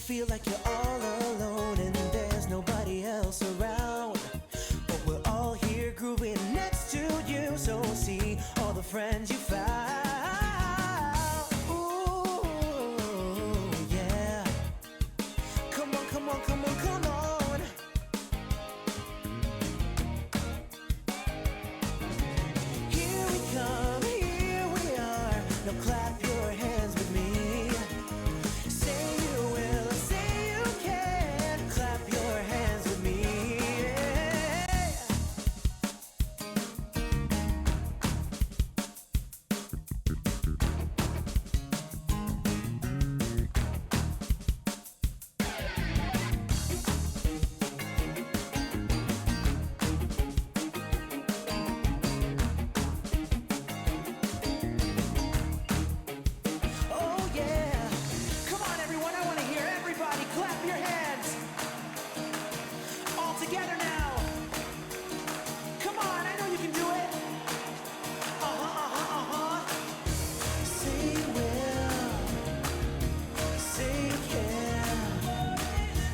feel like you're all alone and there's nobody else around. But we're all here grooving next to you, so see all the friends you found. Ooh, yeah. Come on, come on, come on, come on. Here we come, here we are. Now clap your hands with me. Say you will, say you can. Clap your hands with me. Oh yeah. Come on everyone, I want to hear everybody clap your hands. All together now. Come on, I know you can do it. Say you will. Say you can.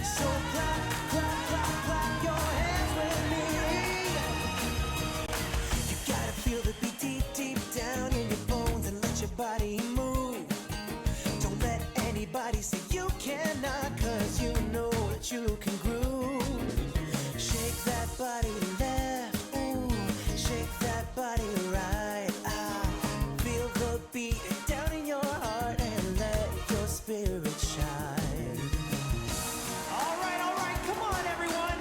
So clap, clap, clap, clap your hands with me. You gotta feel the beat deep, deep down in your bones and let your body move. Don't let anybody say you cannot, cause you know that you can groove. Shake that body left, ooh, shake that body right. Feel the beat down in your heart and let your spirit shine. All right, come on everyone.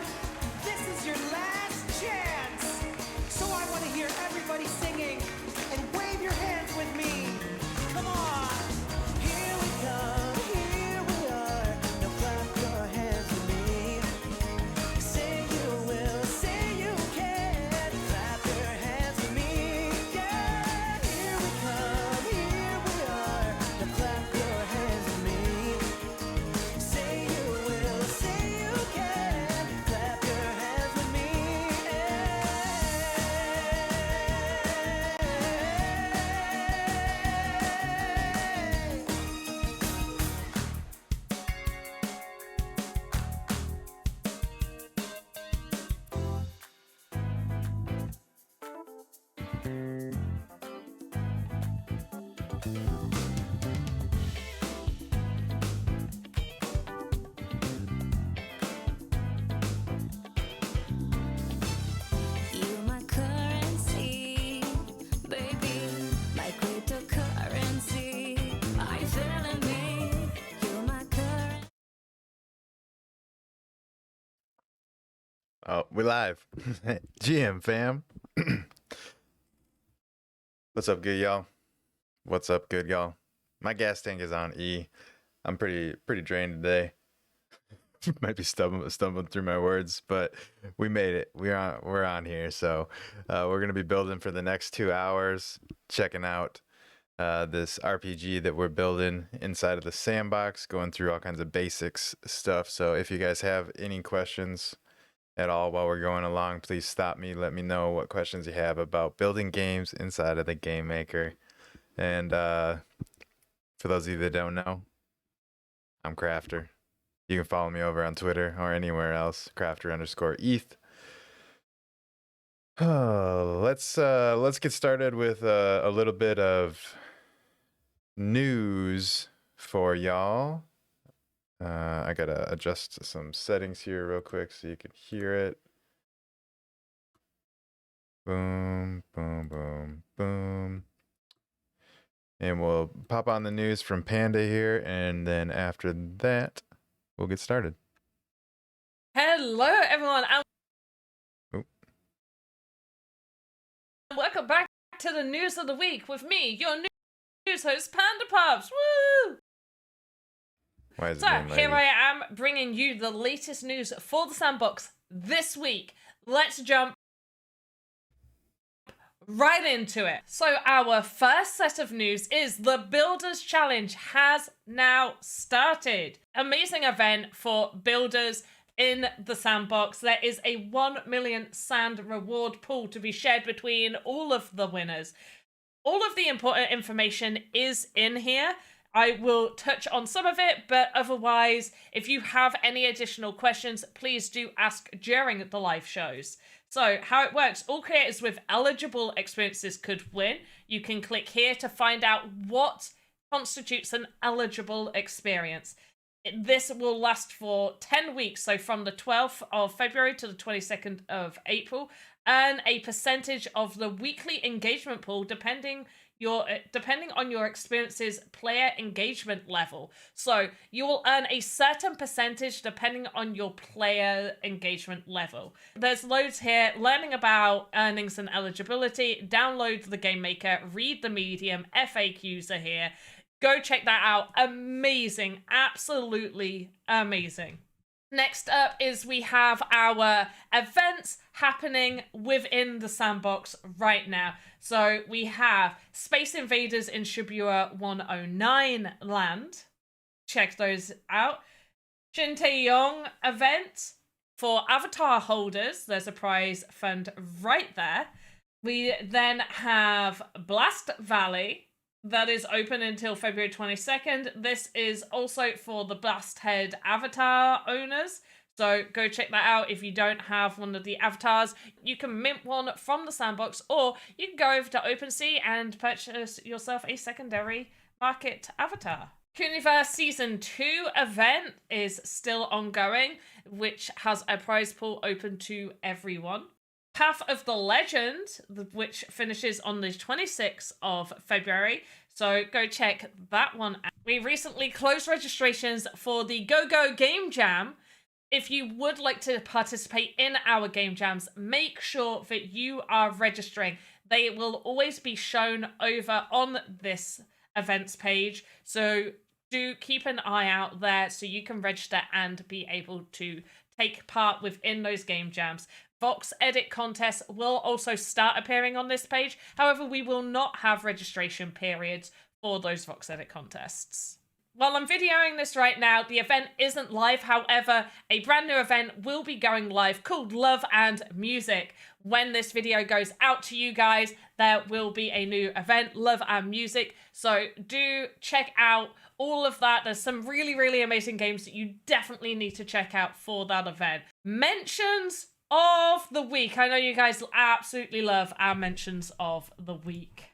This is your last chance. So I want to hear everybody singing and wave your hands with me. Come on. Here we come, here we are. Now clap your hands with me. Say you will, say you can. Clap your hands with me. Yeah, here we come, here we are. Now clap your hands with me. Say you will, say you can. Clap your hands with me. You're my currency, baby, my cryptocurrency. Are you feeling me? You're my currency. Oh, we live. GM fam. What's up, good y'all? What's up, good y'all? My gas tank is on E. I'm pretty drained today. Might be stumbling through my words, but we made it. We're on here. So we're gonna be building for the next 2 hours, checking out this RPG that we're building inside of the Sandbox, going through all kinds of basics stuff. So if you guys have any questions at all while we're going along, please stop me. Let me know what questions you have about building games inside of the Game Maker. And for those of you that don't know, I'm Crafter. You can follow me over on Twitter or anywhere else, Crafter_ETH. Let's get started with a little bit of news for y'all. I gotta adjust some settings here real quick so you can hear it. Boom, boom, boom, boom. And we'll pop on the news from Panda here, and then after that, we'll get started. Hello, everyone, and Oop. welcome back to the news of the week with me, your news host, Panda Pups. Woo! Why is it So doing here lady? I am bringing you the latest news for the Sandbox this week. Let's jump right into it. So our first set of news is the Builders Challenge has now started. Amazing event for builders in the Sandbox. There is a 1 million sand reward pool to be shared between all of the winners. All of the important information is in here, I will touch on some of it, but otherwise, if you have any additional questions, please do ask during the live shows. So, how it works, all creators with eligible experiences could win. You can click here to find out what constitutes an eligible experience. This will last for 10 weeks, so from the 12th of February to the 22nd of April. Earn a percentage of the weekly engagement pool depending on your experience's player engagement level. So you will earn a certain percentage depending on your player engagement level. There's loads here, learning about earnings and eligibility, download the Game Maker, read the medium, FAQs are here. Go check that out. Amazing, absolutely amazing. Next up is we have our events happening within the sandbox right now. So we have Space Invaders in Shibuya 109 land. Check those out. Shin Taeyong event for avatar holders. There's a prize fund right there. We then have Blast Valley. That is open until February 22nd. This is also for the Blast Head avatar owners. So go check that out if you don't have one of the avatars. You can mint one from the sandbox, or you can go over to OpenSea and purchase yourself a secondary market avatar. Cooniverse Season 2 event is still ongoing, which has a prize pool open to everyone. Path of the Legend, which finishes on the 26th of February. So go check that one out. We recently closed registrations for the Go Game Jam. If you would like to participate in our game jams, make sure that you are registering. They will always be shown over on this events page. So do keep an eye out there so you can register and be able to take part within those game jams. Vox edit contests will also start appearing on this page. However, we will not have registration periods for those Vox edit contests. While I'm videoing this right now, the event isn't live. However, a brand new event will be going live called Love and Music. When this video goes out to you guys, there will be a new event, Love and Music. So do check out all of that. There's some really, really amazing games that you definitely need to check out for that event. Mentions of the week. I know you guys absolutely love our mentions of the week.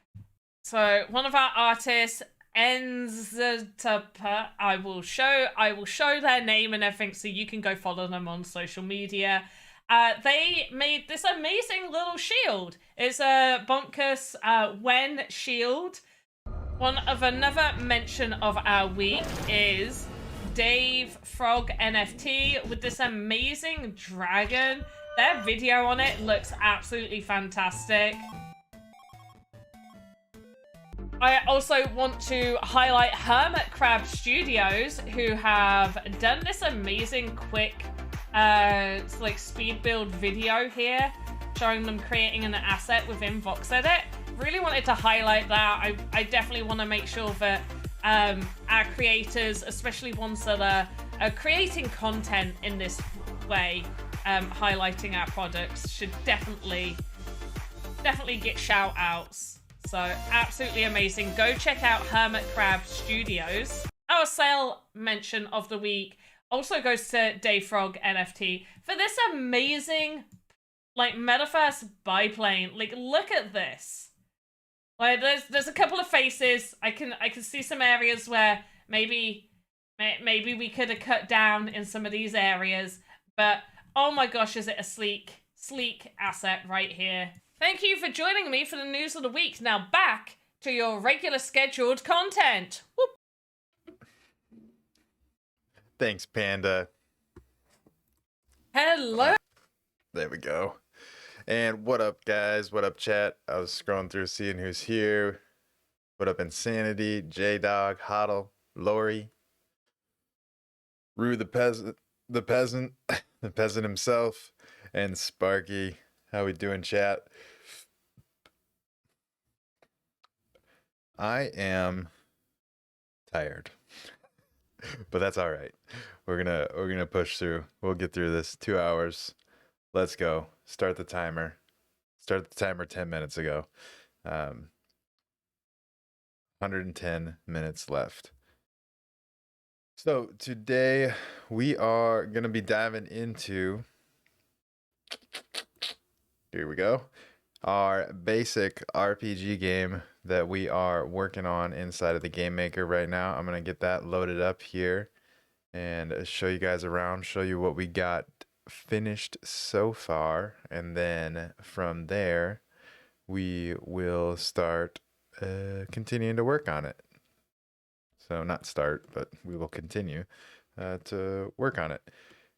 So one of our artists, Enztapa, I will show their name and everything so you can go follow them on social media. They made this amazing little shield. It's a bonkers Wen shield. Another mention of our week is Dave Frog NFT with this amazing dragon. Their video on it looks absolutely fantastic. I also want to highlight Hermit Crab Studios, who have done this amazing quick speed build video here, showing them creating an asset within VoxEdit. Really wanted to highlight that. I definitely want to make sure that our creators, especially ones that are creating content in this way, highlighting our products, should definitely get shout outs. So absolutely amazing. Go check out Hermit Crab Studios. Our sale mention of the week also goes to Dave Frog NFT for this amazing metaverse biplane. Look at this. There's a couple of faces. I can see some areas where maybe we could have cut down in some of these areas, but oh my gosh, is it a sleek asset right here. Thank you for joining me for the news of the week. Now back to your regular scheduled content. Whoop. Thanks, Panda. Hello. There we go. And what up, guys? What up, chat? I was scrolling through seeing who's here. What up, Insanity, J-Dog, Hoddle, Lori, Rue the peasant, the peasant himself, and Sparky. How we doing, chat? I am tired, but that's all right. We're gonna push through. We'll get through this. 2 hours. Let's go. Start the timer. Start the timer 10 minutes ago. 110 minutes left. So today we are going to be diving into, here we go, our basic RPG game that we are working on inside of the game maker right now. I'm going to get that loaded up here and show you guys around, show you what we got finished so far, and then from there we will start continuing to work on it. So not start, but we will continue to work on it.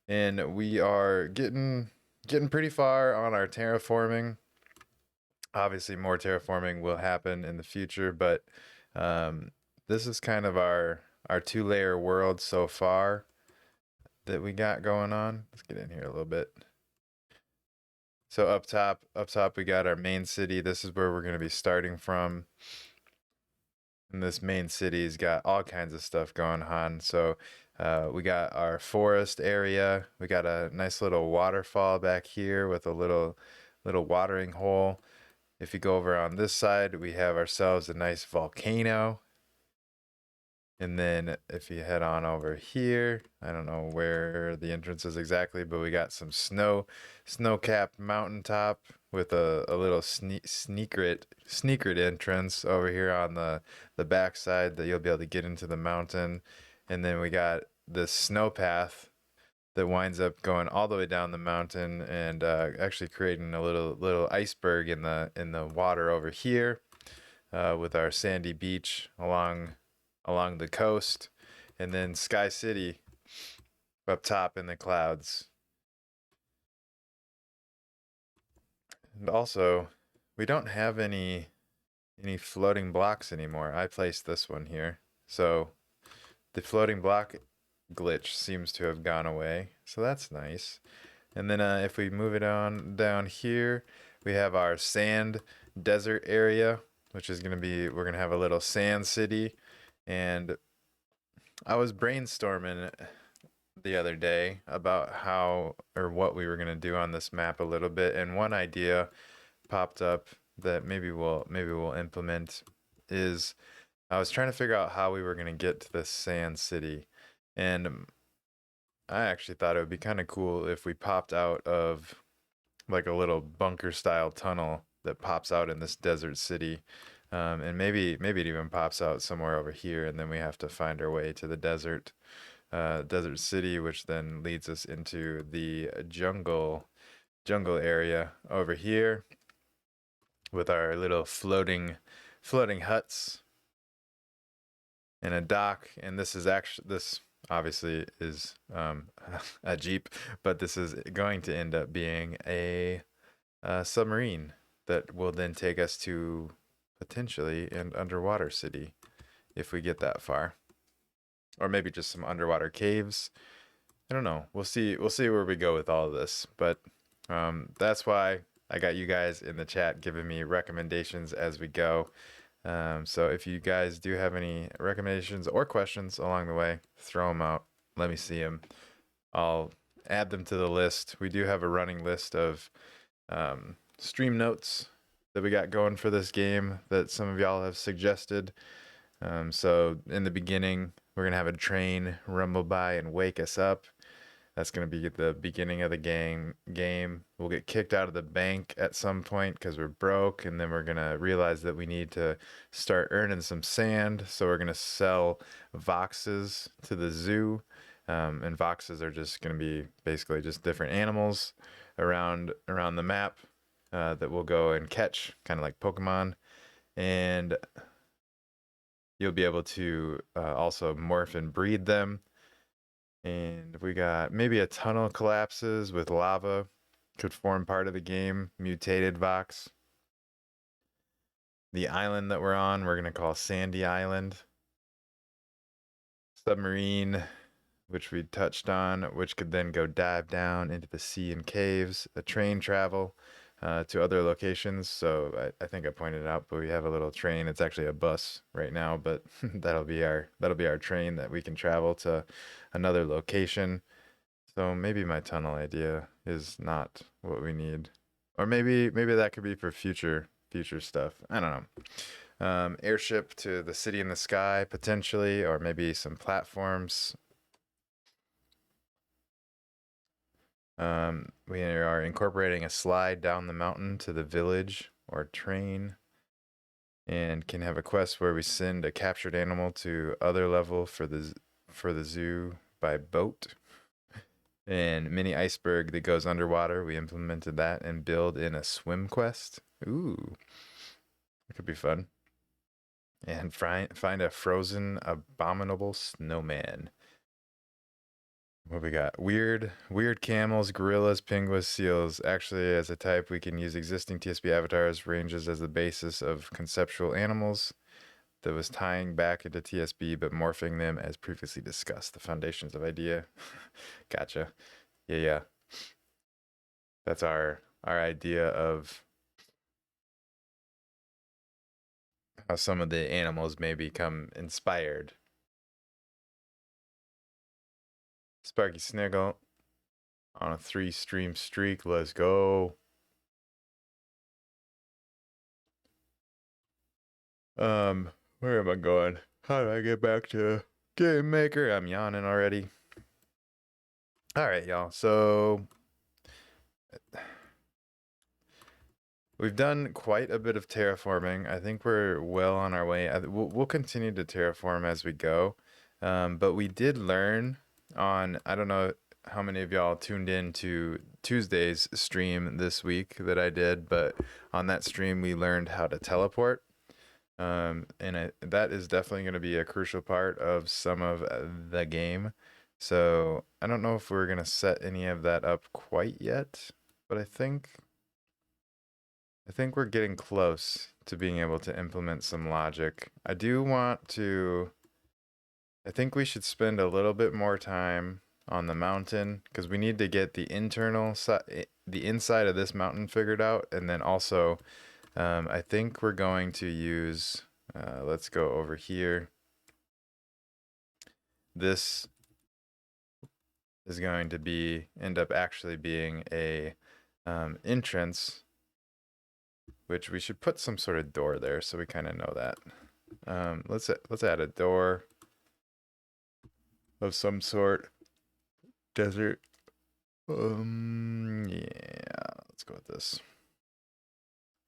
And we are getting pretty far on our terraforming. Obviously, more terraforming will happen in the future, but this is kind of our two-layer world so far that we got going on. Let's get in here a little bit. So up top we got our main city. This is where we're going to be starting from. And this main city's got all kinds of stuff going on. So we got our forest area. We got a nice little waterfall back here with a little watering hole. If you go over on this side, we have ourselves a nice volcano. And then if you head on over here, I don't know where the entrance is exactly, but we got some snow-capped mountaintop with a little sneakered entrance over here on the back side that you'll be able to get into the mountain. And then we got this snow path that winds up going all the way down the mountain and actually creating a little iceberg in the water over here with our sandy beach along the coast, and then Sky City up top in the clouds. And also, we don't have any floating blocks anymore. I placed this one here. So the floating block glitch seems to have gone away. So that's nice. And then if we move it on down here, we have our sand desert area, which is going to be, we're going to have a little sand city. And I was brainstorming the other day about how or what we were going to do on this map a little bit, and one idea popped up that maybe we'll implement is I was trying to figure out how we were going to get to this sand city. And I actually thought it would be kind of cool if we popped out of like a little bunker style tunnel that pops out in this desert city. And maybe it even pops out somewhere over here, and then we have to find our way to the desert city, which then leads us into the jungle area over here with our little floating huts and a dock. And this obviously is a Jeep, but this is going to end up being a submarine that will then take us to potentially an underwater city if we get that far, or maybe just some underwater caves. I don't know. We'll see where we go with all of this, but that's why I got you guys in the chat giving me recommendations as we go. So if you guys do have any recommendations or questions along the way, throw them out. Let me see them. I'll add them to the list. We do have a running list of stream notes that we got going for this game that some of y'all have suggested. So in the beginning, we're going to have a train rumble by and wake us up. That's going to be at the beginning of the game. We'll get kicked out of the bank at some point because we're broke, and then we're going to realize that we need to start earning some sand. So we're going to sell voxes to the zoo. And voxes are just going to be basically just different animals around the map that we'll go and catch, kind of like Pokemon. And you'll be able to also morph and breed them. And we got maybe a tunnel collapses with lava, could form part of the game, mutated Vox. The island that we're on, we're going to call Sandy Island. Submarine, which we touched on, which could then go dive down into the sea and caves. A train travel to other locations. So I think I pointed it out, but we have a little train. It's actually a bus right now, but that'll be our train that we can travel to another location. So maybe my tunnel idea is not what we need, or maybe that could be for future stuff. I don't know. Airship to the city in the sky potentially, or maybe some platforms We are incorporating a slide down the mountain to the village or train, and can have a quest where we send a captured animal to other level for the zoo by boat. And mini iceberg that goes underwater. We implemented that and build in a swim quest. Ooh, that could be fun. And find a frozen abominable snowman. What we got? Weird camels, gorillas, penguins, seals. Actually, as a type, we can use existing TSP avatars ranges as the basis of conceptual animals that was tying back into TSP but morphing them as previously discussed. The foundations of idea. Gotcha. Yeah. That's our idea of how some of the animals may become inspired. Sparky Sniggle on a 3-stream streak. Let's go. Where am I going? How do I get back to Game Maker? I'm yawning already. All right, y'all. So we've done quite a bit of terraforming. I think we're well on our way. We'll continue to terraform as we go. But we did learn on, I don't know how many of y'all tuned in to Tuesday's stream this week that I did, but on that stream we learned how to teleport. That is definitely going to be a crucial part of some of the game. So I don't know if we're going to set any of that up quite yet, but I think we're getting close to being able to implement some logic. I think we should spend a little bit more time on the mountain because we need to get the inside of this mountain figured out, and then also I think we're going to use let's go over here. This is going to end up actually being a entrance, which we should put some sort of door there so we kind of know that. Let's add a door of some sort. Desert. Yeah, let's go with this.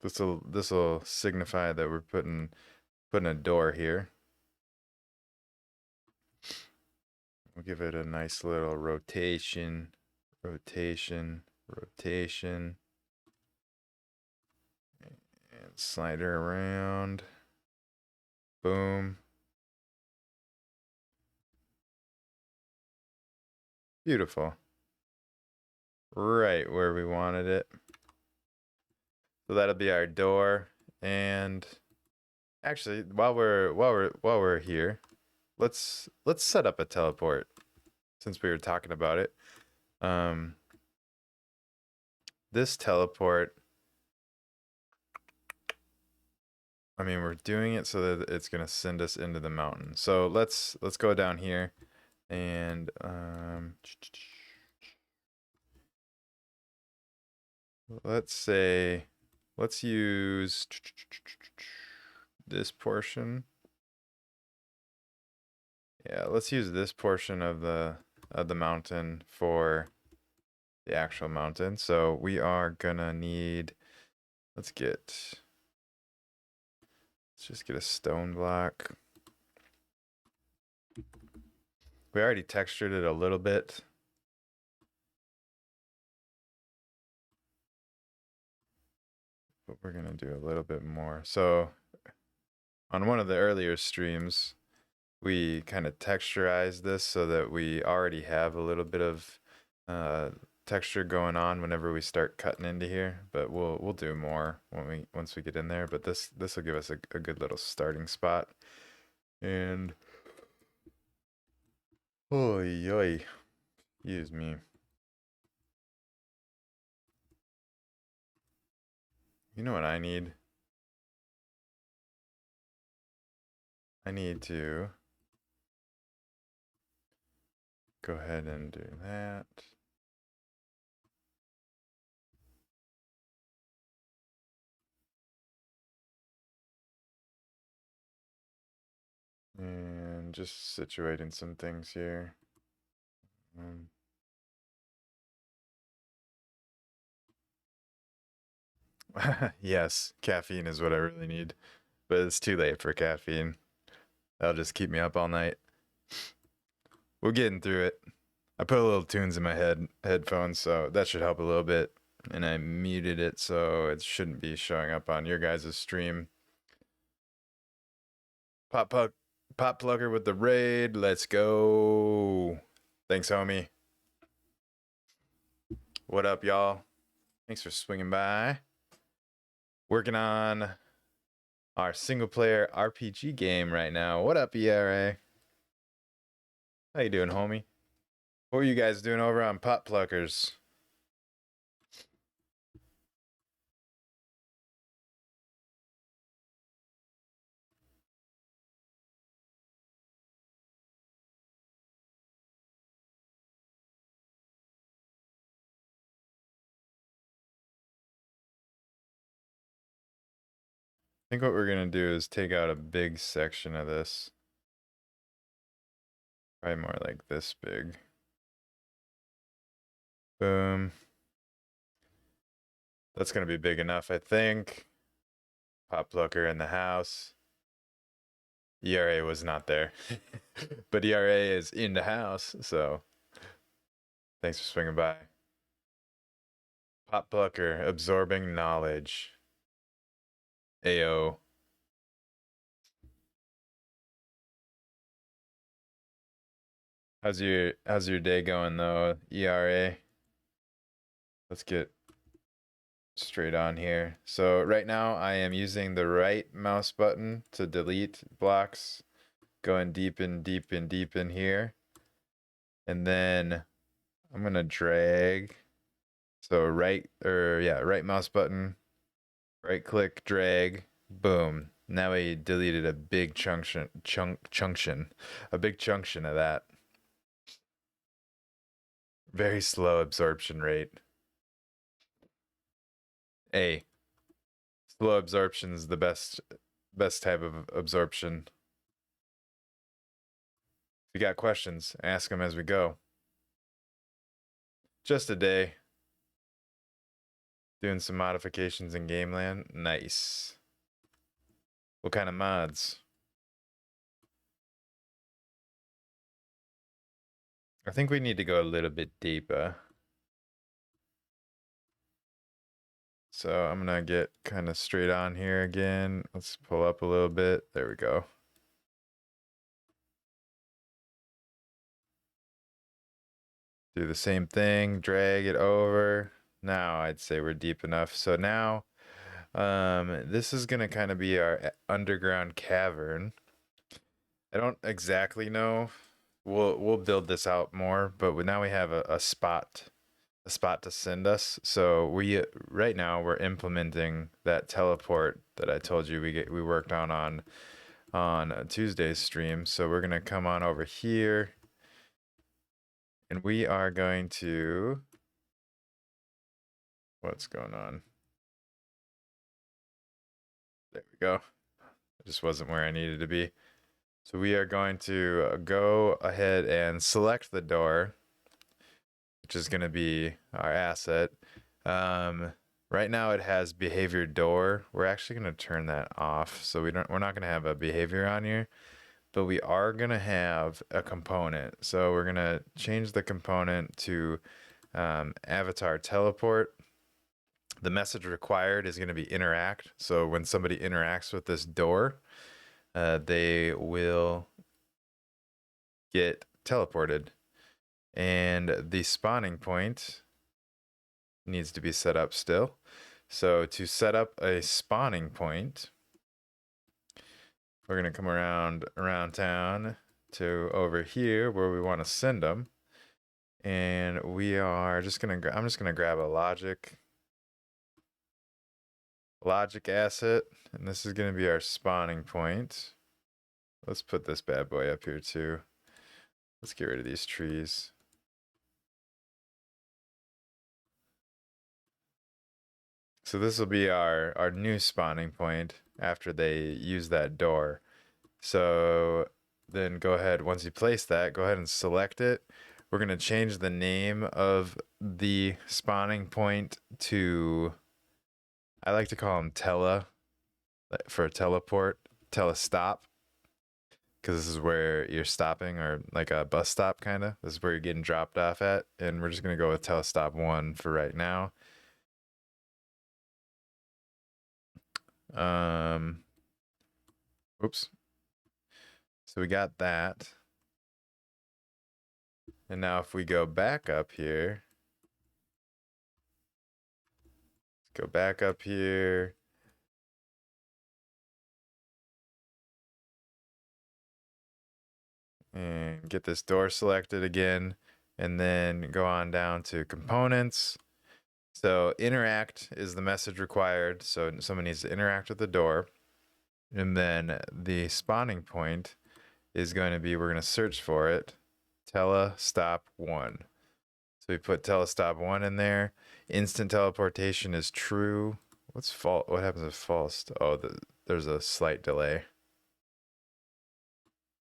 This'll signify that we're putting a door here. We'll give it a nice little rotation. And slide her around. Boom. Beautiful. Right where we wanted it. So that'll be our door. And actually, while we're here, let's set up a teleport since we were talking about it. This teleport, I mean, we're doing it so that it's gonna send us into the mountain. So let's go down here and let's use this portion. Yeah, let's use this portion of the mountain for the actual mountain. So we are gonna need, let's just get a stone block. We already textured it a little bit. But we're gonna do a little bit more. So on one of the earlier streams, we kind of texturized this so that we already have a little bit of texture going on whenever we start cutting into here, but we'll do more once we get in there. But this will give us a good little starting spot. And oy, excuse me. You know what I need? I need to go ahead and do that. And just situating some things here. Yes, caffeine is what I really need, but it's too late for caffeine. That'll just keep me up all night. We're getting through it. I put a little tunes in my headphones, so that should help a little bit. And I muted it so it shouldn't be showing up on your guys' stream. Pop Puck, Pop Plugger with the raid. Let's go. Thanks, homie. What up, y'all? Thanks for swinging by. Working on our single player RPG game right now. What up, ERA? How you doing, homie? What are you guys doing over on Pop Pluckers? I think what we're gonna do is take out a big section of this. Probably more like this big. Boom. That's gonna be big enough, I think. Pop Plucker in the house. ERA was not there. But ERA is in the house, so thanks for swinging by. Pop Plucker, absorbing knowledge. Ayo. How's your day going though, ERA? Let's get straight on here. So right now I am using the right mouse button to delete blocks, going deep in here. And then I'm gonna drag. So right mouse button, right click, drag, boom. Now we deleted a big chunction of that. Very slow absorption rate. Slow absorption is the best type of absorption. If you got questions, ask them as we go. Just a day. Doing some modifications in Gameland. Nice. What kind of mods? I think we need to go a little bit deeper. So I'm gonna get kind of straight on here again. Let's pull up a little bit. There we go. Do the same thing, drag it over. Now I'd say we're deep enough. So now this is gonna kind of be our underground cavern. I don't exactly know. We'll build this out more, but now we have a spot to send us. So right now we're implementing that teleport that I told you we worked on Tuesday's stream. So we're gonna come on over here, and we are going to. What's going on? There we go. It just wasn't where I needed to be. So we are going to go ahead and select the door, which is going to be our asset. Right now it has behavior door. We're actually going to turn that off. So we're not going to have a behavior on here, but we are going to have a component. So we're going to change the component to avatar teleport. The message required is going to be interact. So when somebody interacts with this door, they will get teleported. And the spawning point needs to be set up still. So to set up a spawning point, we're going to come around town to over here where we want to send them. And we are just going to, I'm just going to grab a logic asset, and this is going to be our spawning point. Let's put this bad boy up here too. Let's get rid of these trees. So this will be our new spawning point after they use that door. So then go ahead, once you place that, go ahead and select it. We're going to change the name of the spawning point to I like to call them for teleport, telestop, because this is where you're stopping, or like a bus stop kind of. This is where you're getting dropped off at, and we're just gonna go with telestop 1 for right now. Oops. So we got that. And now if we go back up here, go back up here. And get this door selected again, and then go on down to components. So interact is the message required. So someone needs to interact with the door. And then the spawning point is going to be, we're going to search for it, telestop 1. So we put telestop 1 in there. Instant teleportation is true. What's false? What happens if false? Oh, there's a slight delay.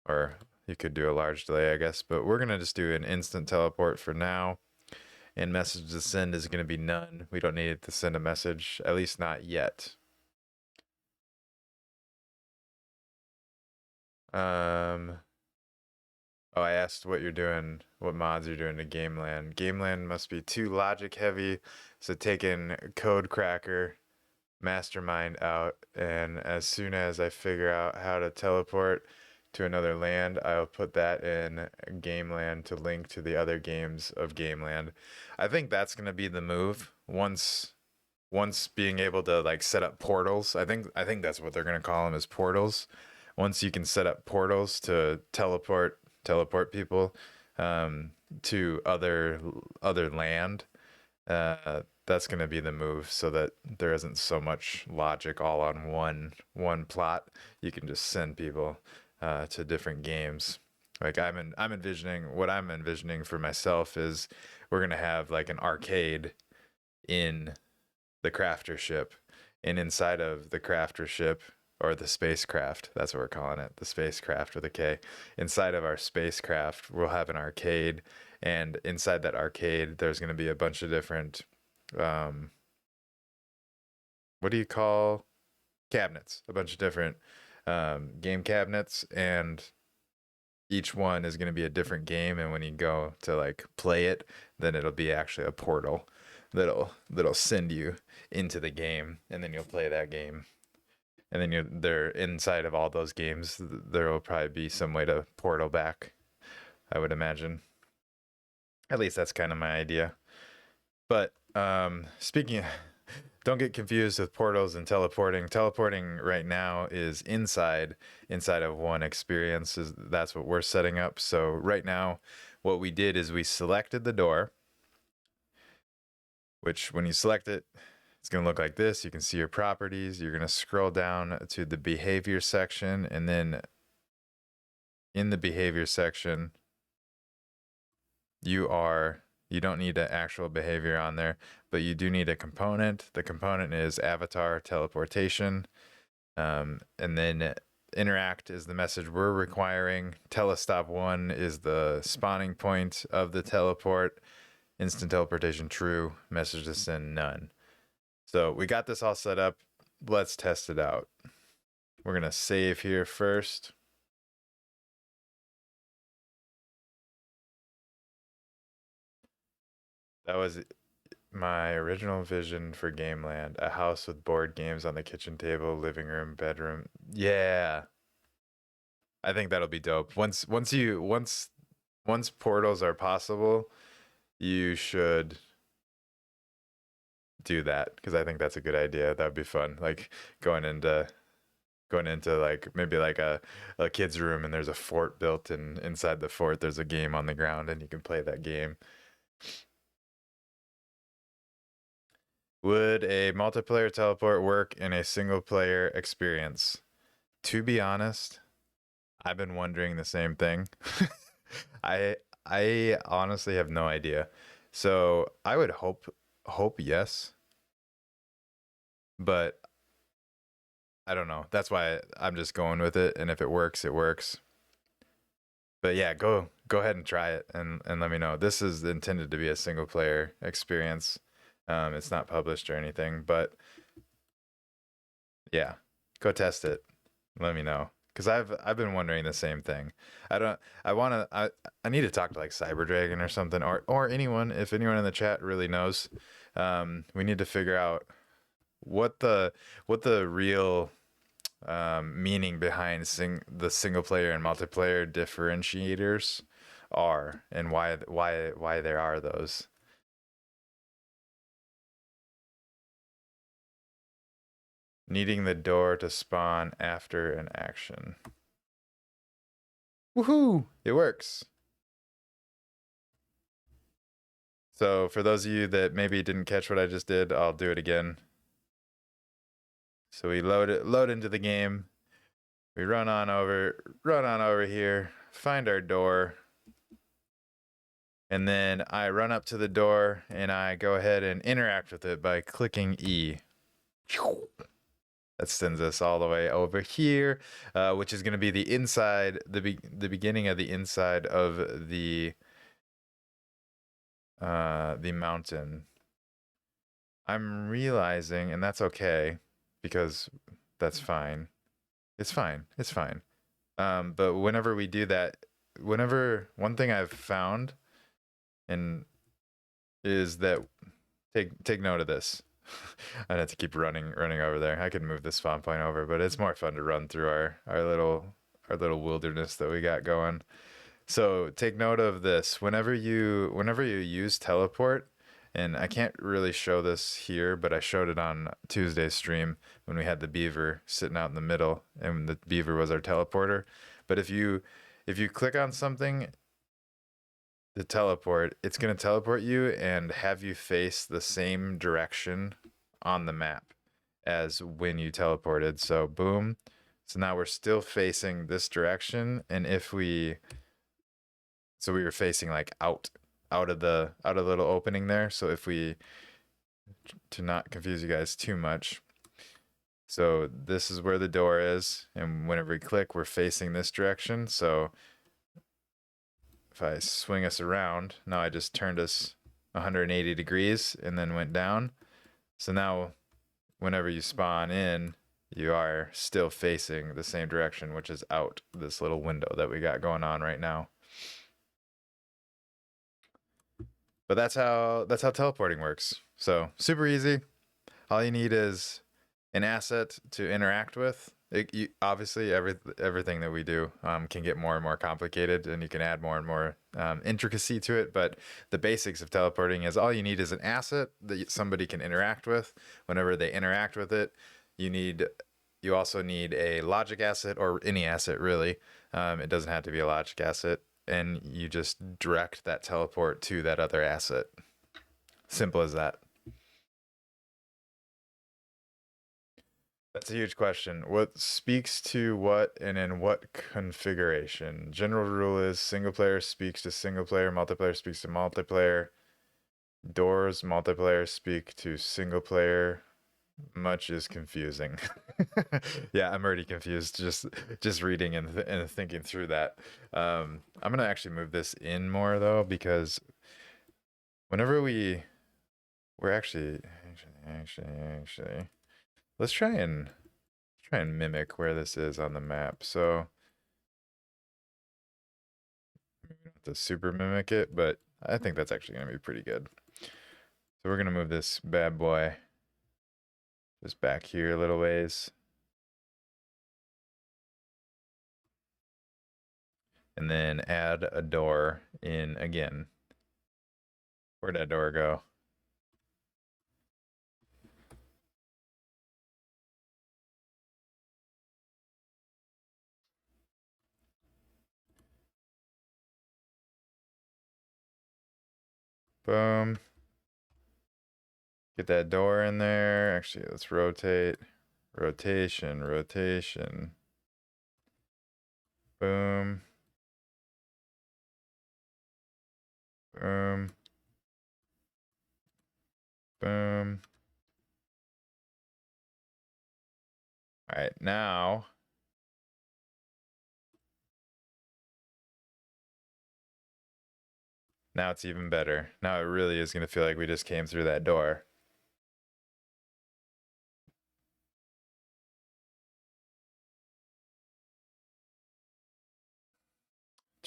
Or you could do a large delay, I guess. But we're going to just do an instant teleport for now. And message to send is going to be none. We don't need it to send a message, at least not yet. Oh, I asked what you're doing, what mods you're doing to Gameland. Gameland must be too logic heavy, so taking Code Cracker Mastermind out, and as soon as I figure out how to teleport to another land, I'll put that in Gameland to link to the other games of Gameland. I think that's gonna be the move once being able to like set up portals. I think that's what they're gonna call them, is portals. Once you can set up portals to teleport people to other land, that's going to be the move, so that there isn't so much logic all on one plot. You can just send people to different games. Like I'm envisioning for myself is we're going to have like an arcade in the crafter ship, and inside of the crafter ship, or the spacecraft, that's what we're calling it, the spacecraft with a K. Inside of our spacecraft, we'll have an arcade, and inside that arcade, there's going to be a bunch of different, what do you call cabinets? A bunch of different game cabinets, and each one is going to be a different game. And when you go to like play it, then it'll be actually a portal that'll send you into the game, and then you'll play that game. And then they're inside of all those games. There will probably be some way to portal back, I would imagine. At least that's kind of my idea. But speaking, don't get confused with portals and teleporting. Teleporting right now is inside of one experience. That's what we're setting up. So right now, what we did is we selected the door, which when you select it, it's going to look like this. You can see your properties. You're going to scroll down to the behavior section, and then in the behavior section, you don't need an actual behavior on there, but you do need a component. The component is avatar teleportation. And then interact is the message we're requiring. Telestop 1 is the spawning point of the teleport. Instant teleportation true. Message to send none. So we got this all set up. Let's test it out. We're going to save here first. That was my original vision for Gameland. A house with board games on the kitchen table, living room, bedroom. Yeah. I think that'll be dope. Once portals are possible, you should do that, because I think that's a good idea. That'd be fun. Like going into like maybe like a kid's room, and there's a fort built, and inside the fort there's a game on the ground, and you can play that game. Would a multiplayer teleport work in a single player experience? To be honest, I've been wondering the same thing. I honestly have no idea. So I would hope yes, but I don't know. That's why I'm just going with it, and if it works, it works. But yeah, go ahead and try it, and let me know. This is intended to be a single player experience. It's not published or anything, but Yeah, go test it. Let me know. Cause I've been wondering the same thing. I don't. I need to talk to like Cyber Dragon or something, or anyone, if anyone in the chat really knows. We need to figure out what the real meaning behind the single player and multiplayer differentiators are, and why there are those. Needing the door to spawn after an action. Woohoo! It works. So for those of you that maybe didn't catch what I just did, I'll do it again. So we load into the game. We run on over here, find our door. And then I run up to the door and I go ahead and interact with it by clicking E. That sends us all the way over here, which is going to be the inside, the beginning of the inside of the mountain. I'm realizing, and that's okay, because that's fine. It's fine. It's fine. But whenever we do that, one thing I've found, and is that take note of this. I'd have to keep running over there. I could move this spawn point over, but it's more fun to run through our little wilderness that we got going. So take note of this. Whenever you use teleport, and I can't really show this here, but I showed it on Tuesday's stream when we had the beaver sitting out in the middle, and the beaver was our teleporter. But if you click on something to teleport, it's going to teleport you and have you face the same direction on the map as when you teleported. So boom. So now we're still facing this direction, and so we were facing like out of the little opening there. So if we, to not confuse you guys too much, so this is where the door is, and whenever we click, we're facing this direction. So if I swing us around, now I just turned us 180 degrees and then went down. So now whenever you spawn in, you are still facing the same direction, which is out this little window that we got going on right now. But that's how teleporting works. So super easy. All you need is an asset to interact with. Obviously, everything that we do can get more and more complicated, and you can add more and more intricacy to it. But the basics of teleporting is all you need is an asset that somebody can interact with. Whenever they interact with it, you also need a logic asset, or any asset really. It doesn't have to be a logic asset, and you just direct that teleport to that other asset. Simple as that. That's a huge question. What speaks to what and in what configuration? General rule is single player speaks to single player, multiplayer speaks to multiplayer. Doors multiplayer speak to single player. Much is confusing. Yeah, I'm already confused just reading and thinking through that. I'm gonna actually move this in more though, because whenever we're actually let's try and mimic where this is on the map. So we don't have to super mimic it, but I think that's actually going to be pretty good. So we're going to move this bad boy just back here a little ways. And then add a door in again. Where'd that door go? Boom. Get that door in there. Actually, let's rotate. Rotation. Boom. Boom. Boom. All right, now it's even better. Now it really is going to feel like we just came through that door.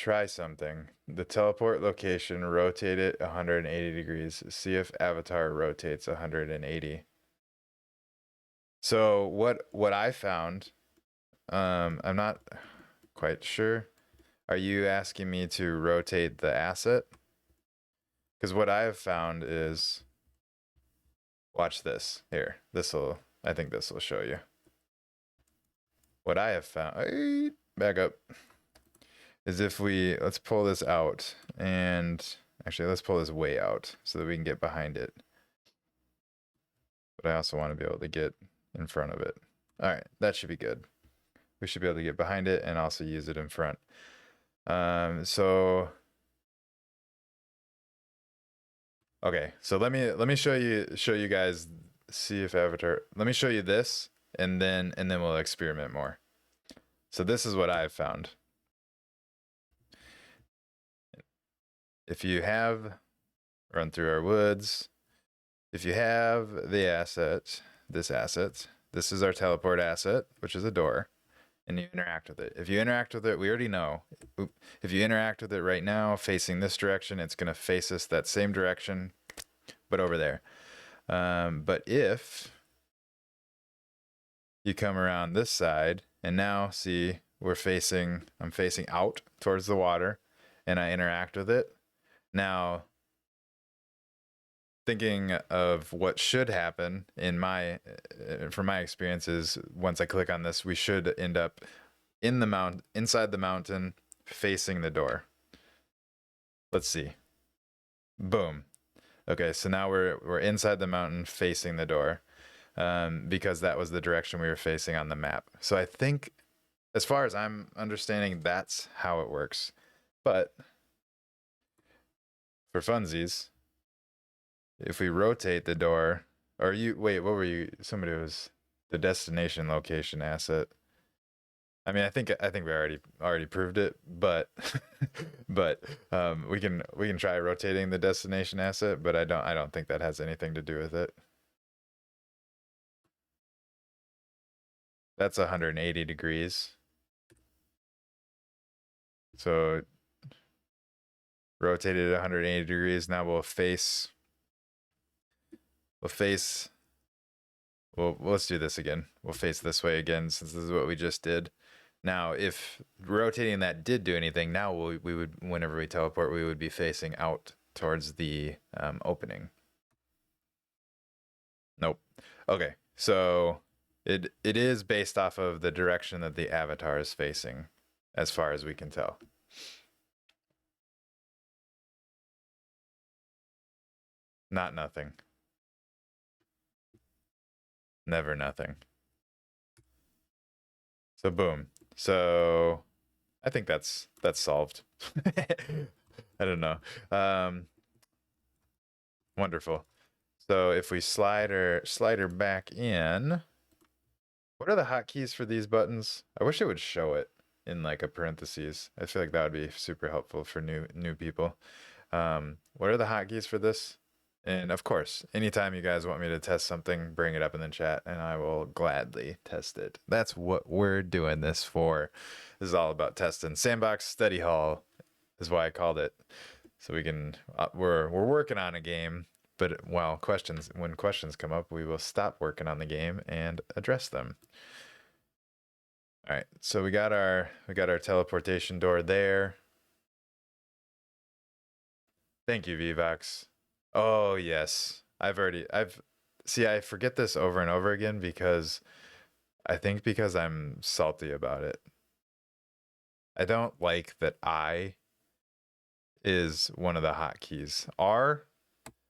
try something. The teleport location, rotate it 180 degrees. See if avatar rotates 180. So what I found, I'm not quite sure. Are you asking me to rotate the asset? Because what I have found is, watch this here. I think this will show you. What I have found, back up, is if let's pull this out, and actually let's pull this way out so that we can get behind it. But I also want to be able to get in front of it. All right, that should be good. We should be able to get behind it and also use it in front. Okay, so let me show you guys, see if avatar. Let me show you this, and then we'll experiment more. So this is what I've found. If you have run through our woods, if you have the asset, this is our teleport asset, which is a door, and you interact with it. If you interact with it, we already know. If you interact with it right now, facing this direction, it's going to face us that same direction, but over there. But if you come around this side, and now see, I'm facing out towards the water, and I interact with it. Now, thinking of what should happen from my experiences, once I click on this, we should end up inside the mountain, facing the door. Let's see. Boom. Okay, so now we're inside the mountain, facing the door, because that was the direction we were facing on the map. So I think, as far as I'm understanding, that's how it works. But for funsies, if we rotate the door, wait, what were you? Somebody was the destination location asset. I mean, I think we already proved it, but we can try rotating the destination asset, but I don't think that has anything to do with it. That's 180 degrees. So rotated 180 degrees. Now we'll face. Well, let's do this again. We'll face this way again, since this is what we just did. Now, if rotating that did do anything, now we would, whenever we teleport, we would be facing out towards the opening. Nope. Okay, so it is based off of the direction that the avatar is facing, as far as we can tell. Not nothing. Never nothing. So boom. So I think that's solved. I don't know. Wonderful. So if we slide her back in, what are the hotkeys for these buttons? I wish it would show it in like a parentheses. I feel like that would be super helpful for new people. What are the hotkeys for this? And of course, anytime you guys want me to test something, bring it up in the chat and I will gladly test it. That's what we're doing this for. This is all about testing. Sandbox Study Hall is why I called it. So we can, we're working on a game, but when questions come up, we will stop working on the game and address them. All right, so we got our teleportation door there. Thank you, Vivox. Oh yes, I forget this over and over again because I'm salty about it. I don't like that I is one of the hotkeys. R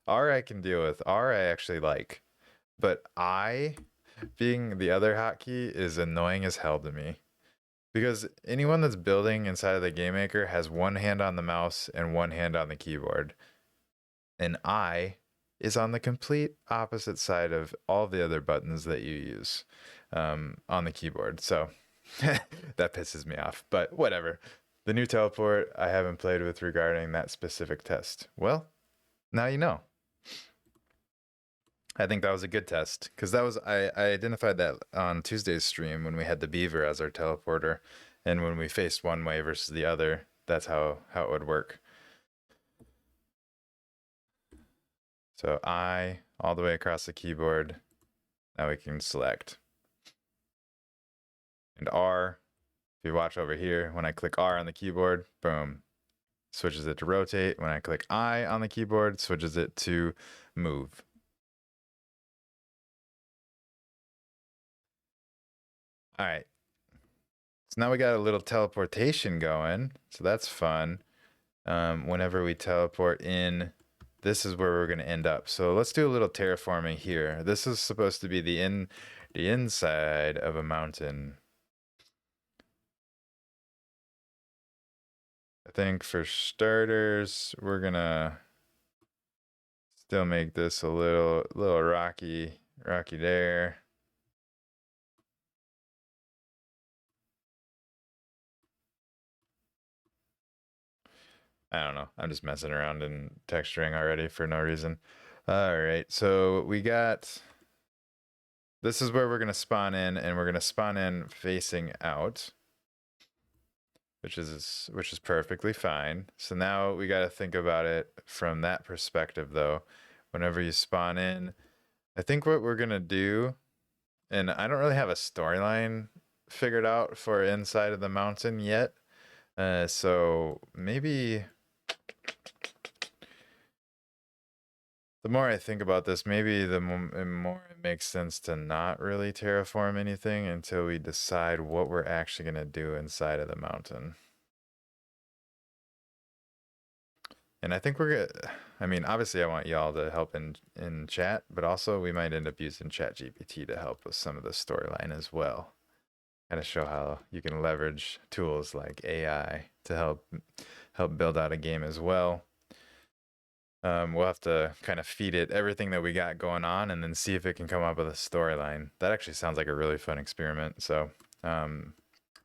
I can deal with. R I actually like, but I being the other hotkey is annoying as hell to me. Because anyone that's building inside of the game maker has one hand on the mouse and one hand on the keyboard. And I is on the complete opposite side of all the other buttons that you use on the keyboard. So that pisses me off, but whatever. The new teleport I haven't played with regarding that specific test. Well, now you know. I think that was a good test because I identified that on Tuesday's stream when we had the beaver as our teleporter, and when we faced one way versus the other, that's how it would work. So I all the way across the keyboard. Now we can select. And R, if you watch over here, when I click R on the keyboard, boom, switches it to rotate. When I click I on the keyboard, switches it to move. All right. So now we got a little teleportation going. So that's fun. Whenever we teleport in, this is where we're going to end up. So let's do a little terraforming here. This is supposed to be the inside of a mountain. I think for starters, we're gonna still make this a little rocky there. I don't know. I'm just messing around and texturing already for no reason. All right, so we got. This is where we're gonna spawn in, and we're gonna spawn in facing out, which is perfectly fine. So now we got to think about it from that perspective, though. Whenever you spawn in, I think what we're gonna do, and I don't really have a storyline figured out for inside of the mountain yet. So maybe the more I think about this, maybe the more it makes sense to not really terraform anything until we decide what we're actually going to do inside of the mountain. And I think I mean, obviously I want y'all to help in chat, but also we might end up using ChatGPT to help with some of the storyline as well. Kind of show how you can leverage tools like AI to help build out a game as well. We'll have to kind of feed it everything that we got going on and then see if it can come up with a storyline. That actually sounds like a really fun experiment. So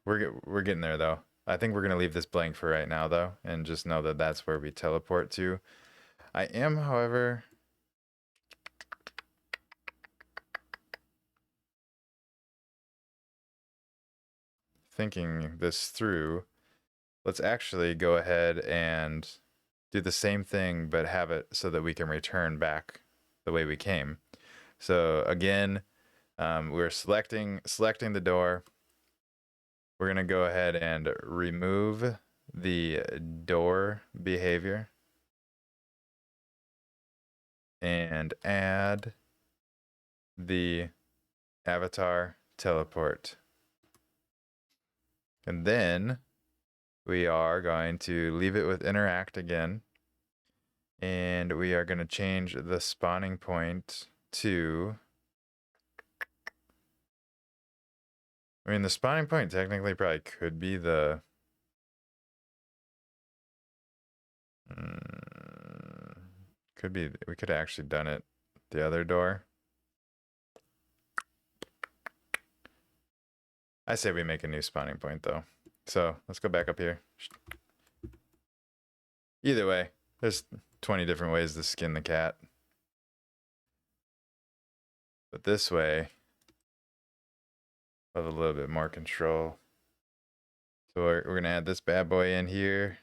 we're getting there, though. I think we're going to leave this blank for right now, though, and just know that that's where we teleport to. I am, however, thinking this through. Let's actually go ahead and do the same thing, but have it so that we can return back the way we came. So again, we're selecting the door. We're going to go ahead and remove the door behavior and add the avatar teleport. And then we are going to leave it with interact again. And we are going to change the spawning point to... I mean, the spawning point technically probably could be the... could be, we could have actually done it the other door. I say we make a new spawning point, though. So let's go back up here. Either way, there's 20 different ways to skin the cat. But this way, we'll have a little bit more control. So we're going to add this bad boy in here.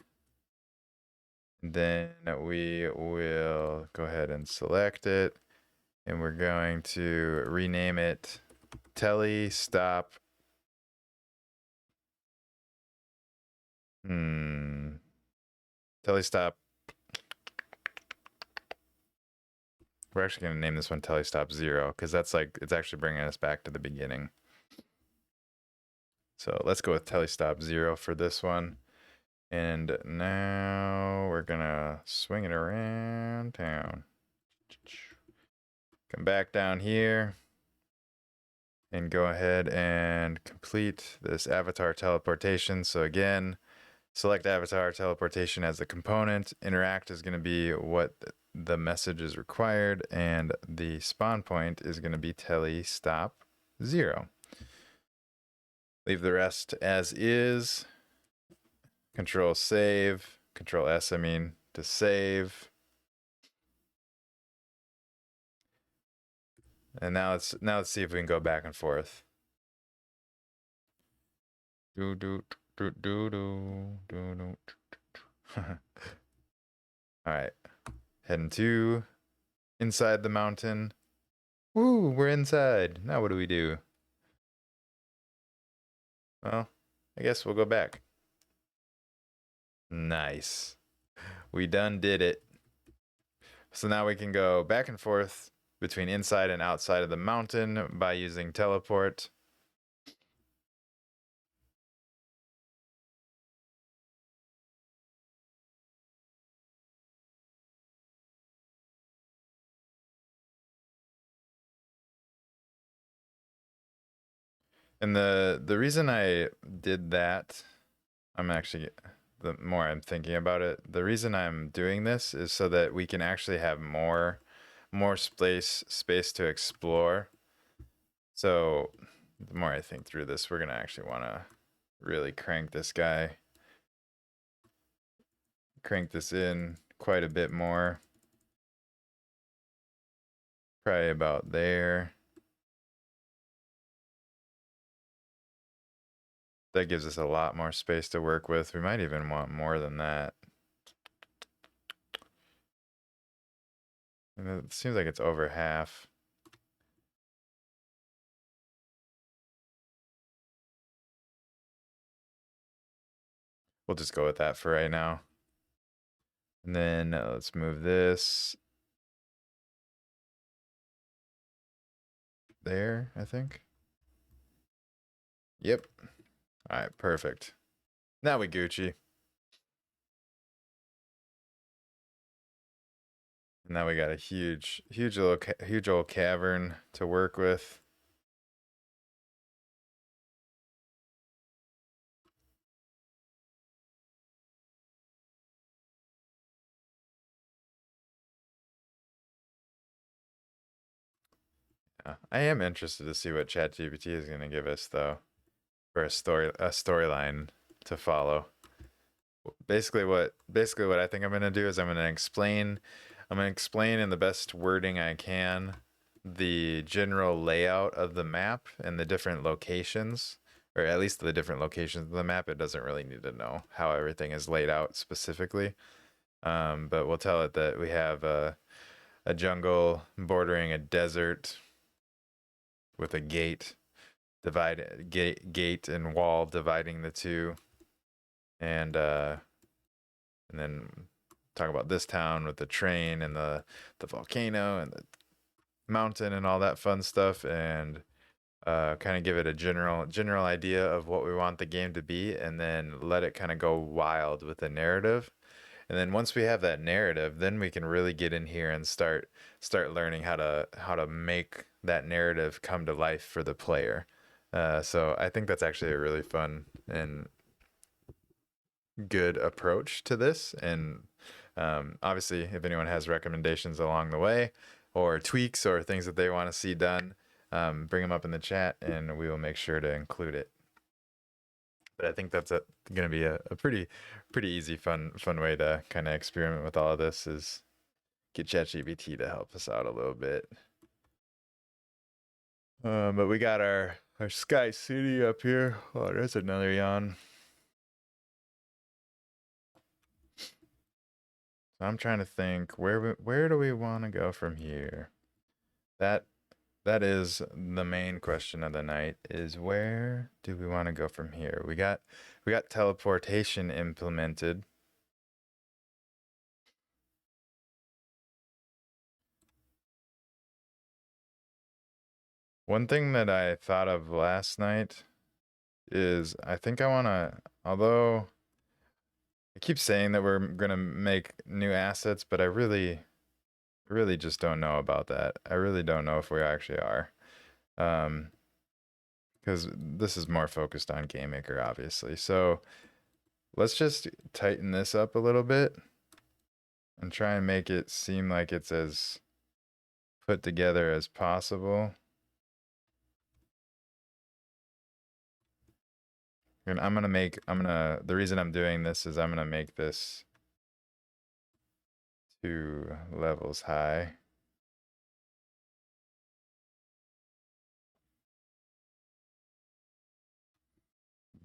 And then we will go ahead and select it. And we're going to rename it Telestop. Telestop. We're actually going to name this one Telestop 0 because that's like, it's actually bringing us back to the beginning. So let's go with Telestop 0 for this one. And now we're going to swing it around town. Come back down here and go ahead and complete this avatar teleportation. So again, select avatar teleportation as the component. Interact is going to be what the message is required, and the spawn point is going to be Telestop 0. Leave the rest as is. Control save. Control S, I mean, to save. And now let's see if we can go back and forth. Do, do, do, do, do. All right. Heading to inside the mountain. Woo, we're inside. Now what do we do? Well, I guess we'll go back. Nice. We done did it. So now we can go back and forth between inside and outside of the mountain by using teleport. And the reason I did that, I'm actually the more I'm thinking about it, the reason I'm doing this is so that we can actually have more space to explore. So the more I think through this, we're gonna actually want to really crank this in quite a bit more. Probably about there. That gives us a lot more space to work with. We might even want more than that. And it seems like it's over half. We'll just go with that for right now. And then let's move this there, I think. Yep. All right, perfect. Now we Gucci. Now we got a huge old cavern to work with. I am interested to see what ChatGPT is going to give us, though, for a storyline to follow. Basically, what I think I'm going to do is I'm going to explain in the best wording I can the general layout of the map and the different locations, or at least the different locations of the map. It doesn't really need to know how everything is laid out specifically, but we'll tell it that we have a jungle bordering a desert with a gate and wall dividing the two, and then talk about this town with the train and the volcano and the mountain and all that fun stuff, and kind of give it a general idea of what we want the game to be, and then let it kind of go wild with the narrative. And then once we have that narrative, then we can really get in here and start learning how to make that narrative come to life for the player. So I think that's actually a really fun and good approach to this. And obviously, if anyone has recommendations along the way, or tweaks or things that they want to see done, bring them up in the chat, and we will make sure to include it. But I think that's going to be a pretty easy, fun way to kind of experiment with all of this, is get ChatGPT to help us out a little bit. But we got our Sky City up here. Oh, there's another yawn. So I'm trying to think, where do we want to go from here? That is the main question of the night, is where do we want to go from here? We got teleportation implemented. One thing that I thought of last night is I think I want to, although I keep saying that we're going to make new assets, but I really just don't know about that. I really don't know if we actually are. Because this is more focused on GameMaker, obviously. So let's just tighten this up a little bit and try and make it seem like it's as put together as possible. And the reason I'm doing this is I'm gonna make this 2 levels high.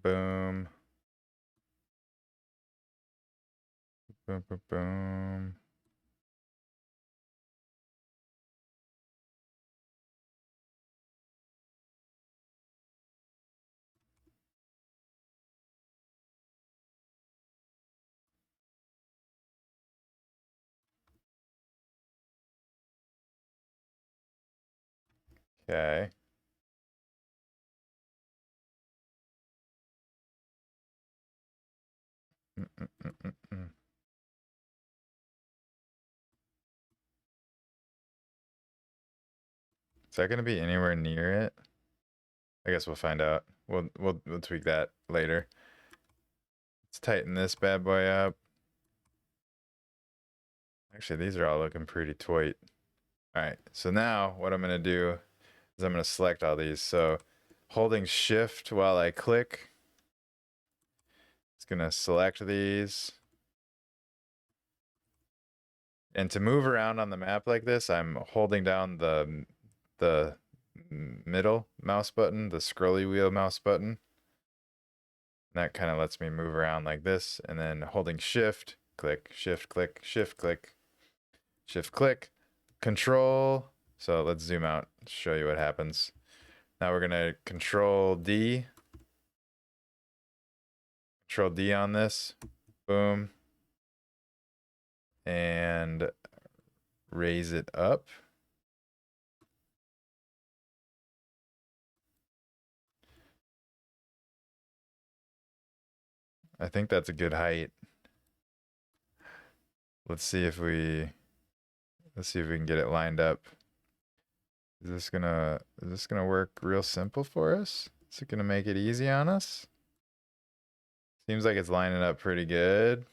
Boom. Boom, boom, boom. Okay. Mm-mm-mm-mm-mm. Is that gonna be anywhere near it? I guess we'll find out. We'll tweak that later. Let's tighten this bad boy up. Actually, these are all looking pretty tight. All right, so now what I'm gonna do is I'm gonna select all these. So holding shift while I click, it's gonna select these. And to move around on the map like this, I'm holding down the middle mouse button, the scrolly wheel mouse button. That kind of lets me move around like this, and then holding shift, click, shift, click, shift, click, shift, click, control. So let's zoom out, show you what happens. Now we're gonna control D on this, boom, and raise it up. I think that's a good height. Let's see if we can get it lined up. Is this gonna work real simple for us? Is it gonna make it easy on us? Seems like it's lining up pretty good.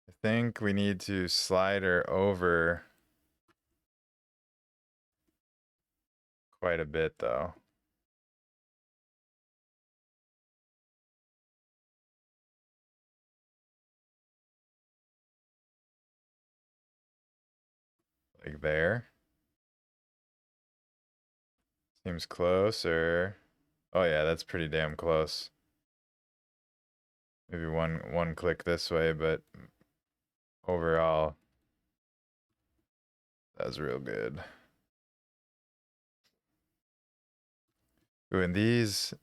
I think we need to slide her over quite a bit though. Like there. Seems closer. Oh yeah, that's pretty damn close. Maybe one click this way, but overall, that's real good. Ooh, and these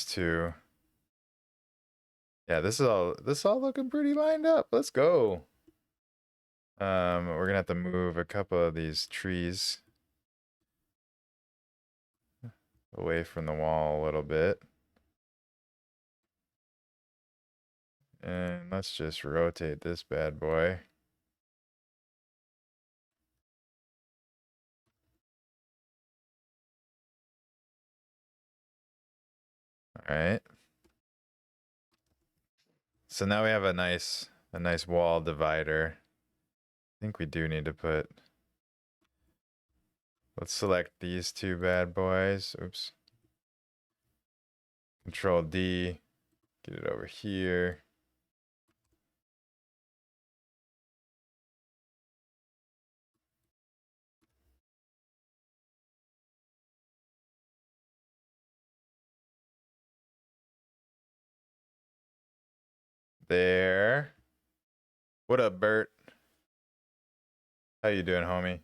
two. Yeah, this is all looking pretty lined up. Let's go. We're gonna have to move a couple of these trees away from the wall a little bit. And let's just rotate this bad boy. All right. So now we have a nice wall divider. I think we do need to put, let's select these two bad boys. Oops. Control D, get it over here. There. What up, Bert? How you doing, homie?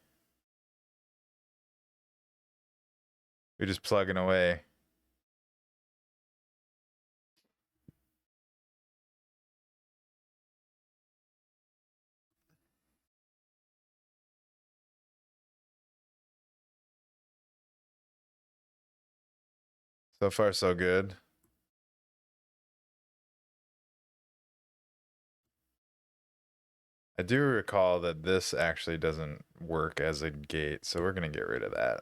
We're just plugging away. So far, so good. I do recall that this actually doesn't work as a gate, so we're gonna get rid of that.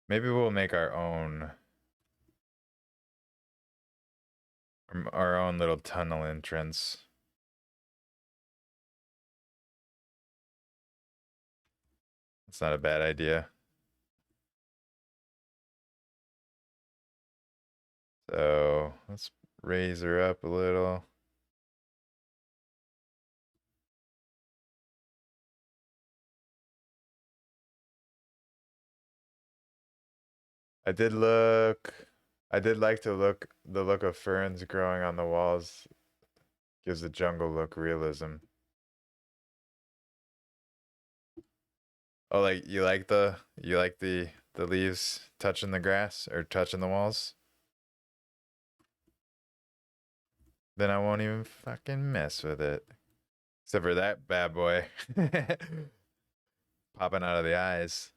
Maybe we'll make our own little tunnel entrance. It's not a bad idea. So let's raise her up a little. I did look. I did like to look the look of ferns growing on the walls. Gives the jungle look realism. Oh, like you like the leaves touching the grass or touching the walls? Then I won't even fucking mess with it. Except for that bad boy popping out of the eyes.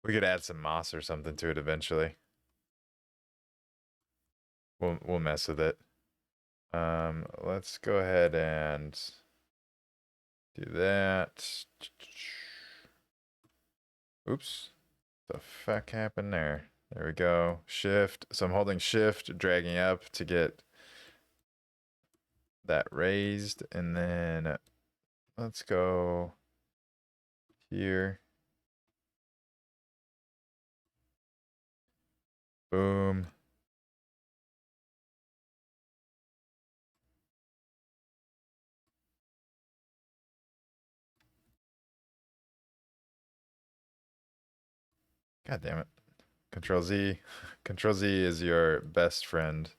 We could add some moss or something to it eventually. We'll mess with it. Let's go ahead and do that. Oops. The fuck happened there? There we go. Shift. So I'm holding shift, dragging up to get that raised. And then let's go here. Boom. God damn it. Control Z. Control Z is your best friend.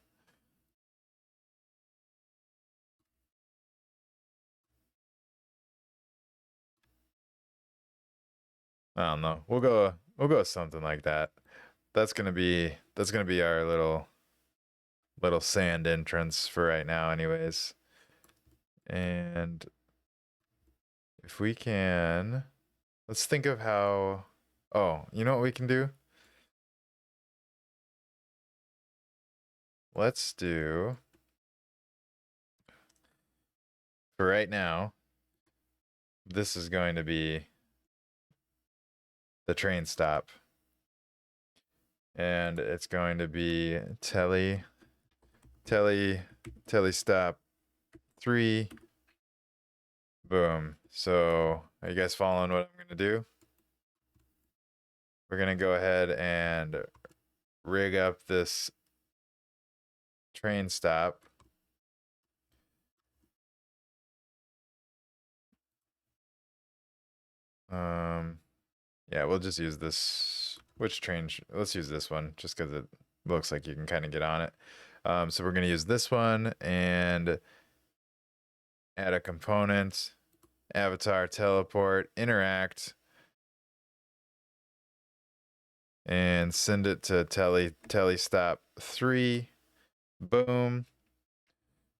I don't know. We'll go with something like that. That's gonna be our little sand entrance for right now anyways. And if we can, let's think of how, oh, you know what we can do? Let's do, for right now, this is going to be the train stop. And it's going to be telly stop 3. Boom. So are you guys following what I'm gonna do? We're gonna go ahead and rig up this train stop. Yeah, we'll just use this. Which train? Let's use this one just because it looks like you can kind of get on it. So we're gonna use this one and add a component, avatar, teleport, interact, and send it to telly stop 3. Boom.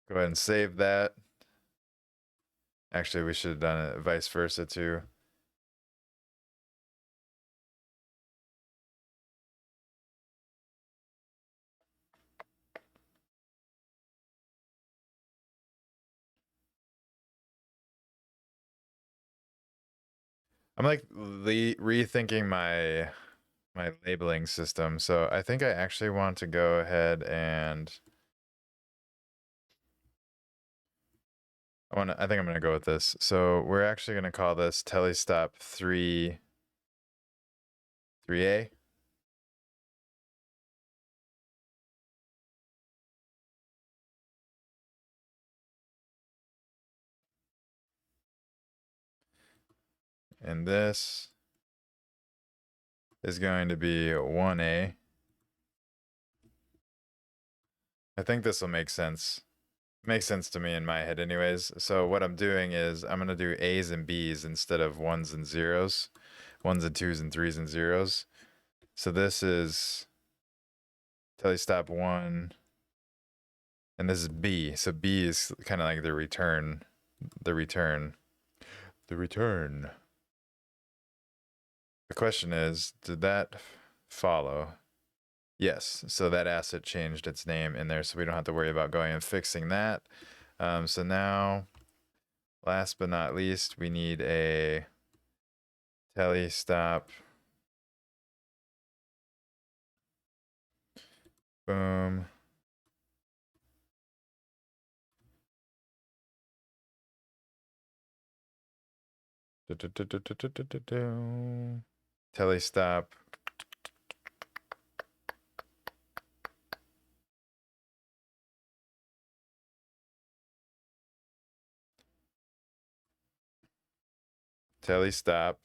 Go ahead and save that. Actually, we should have done it vice versa too. I'm like rethinking my labeling system. So I think I actually want to go ahead and I think I'm gonna go with this. So we're actually gonna call this telestop 3A. And this is going to be 1A. I think this will make sense. Makes sense to me in my head anyways. So what I'm doing is I'm gonna do A's and B's instead of 1s and 0s. 1s and 2s and 3s and 0s. So this is telestop 1. And this is B. So B is kind of like the return. The return. The return. The question is, did that follow? Yes. So that asset changed its name in there, so we don't have to worry about going and fixing that. So now, last but not least, we need a telestop. Boom. Telestop. telly stop.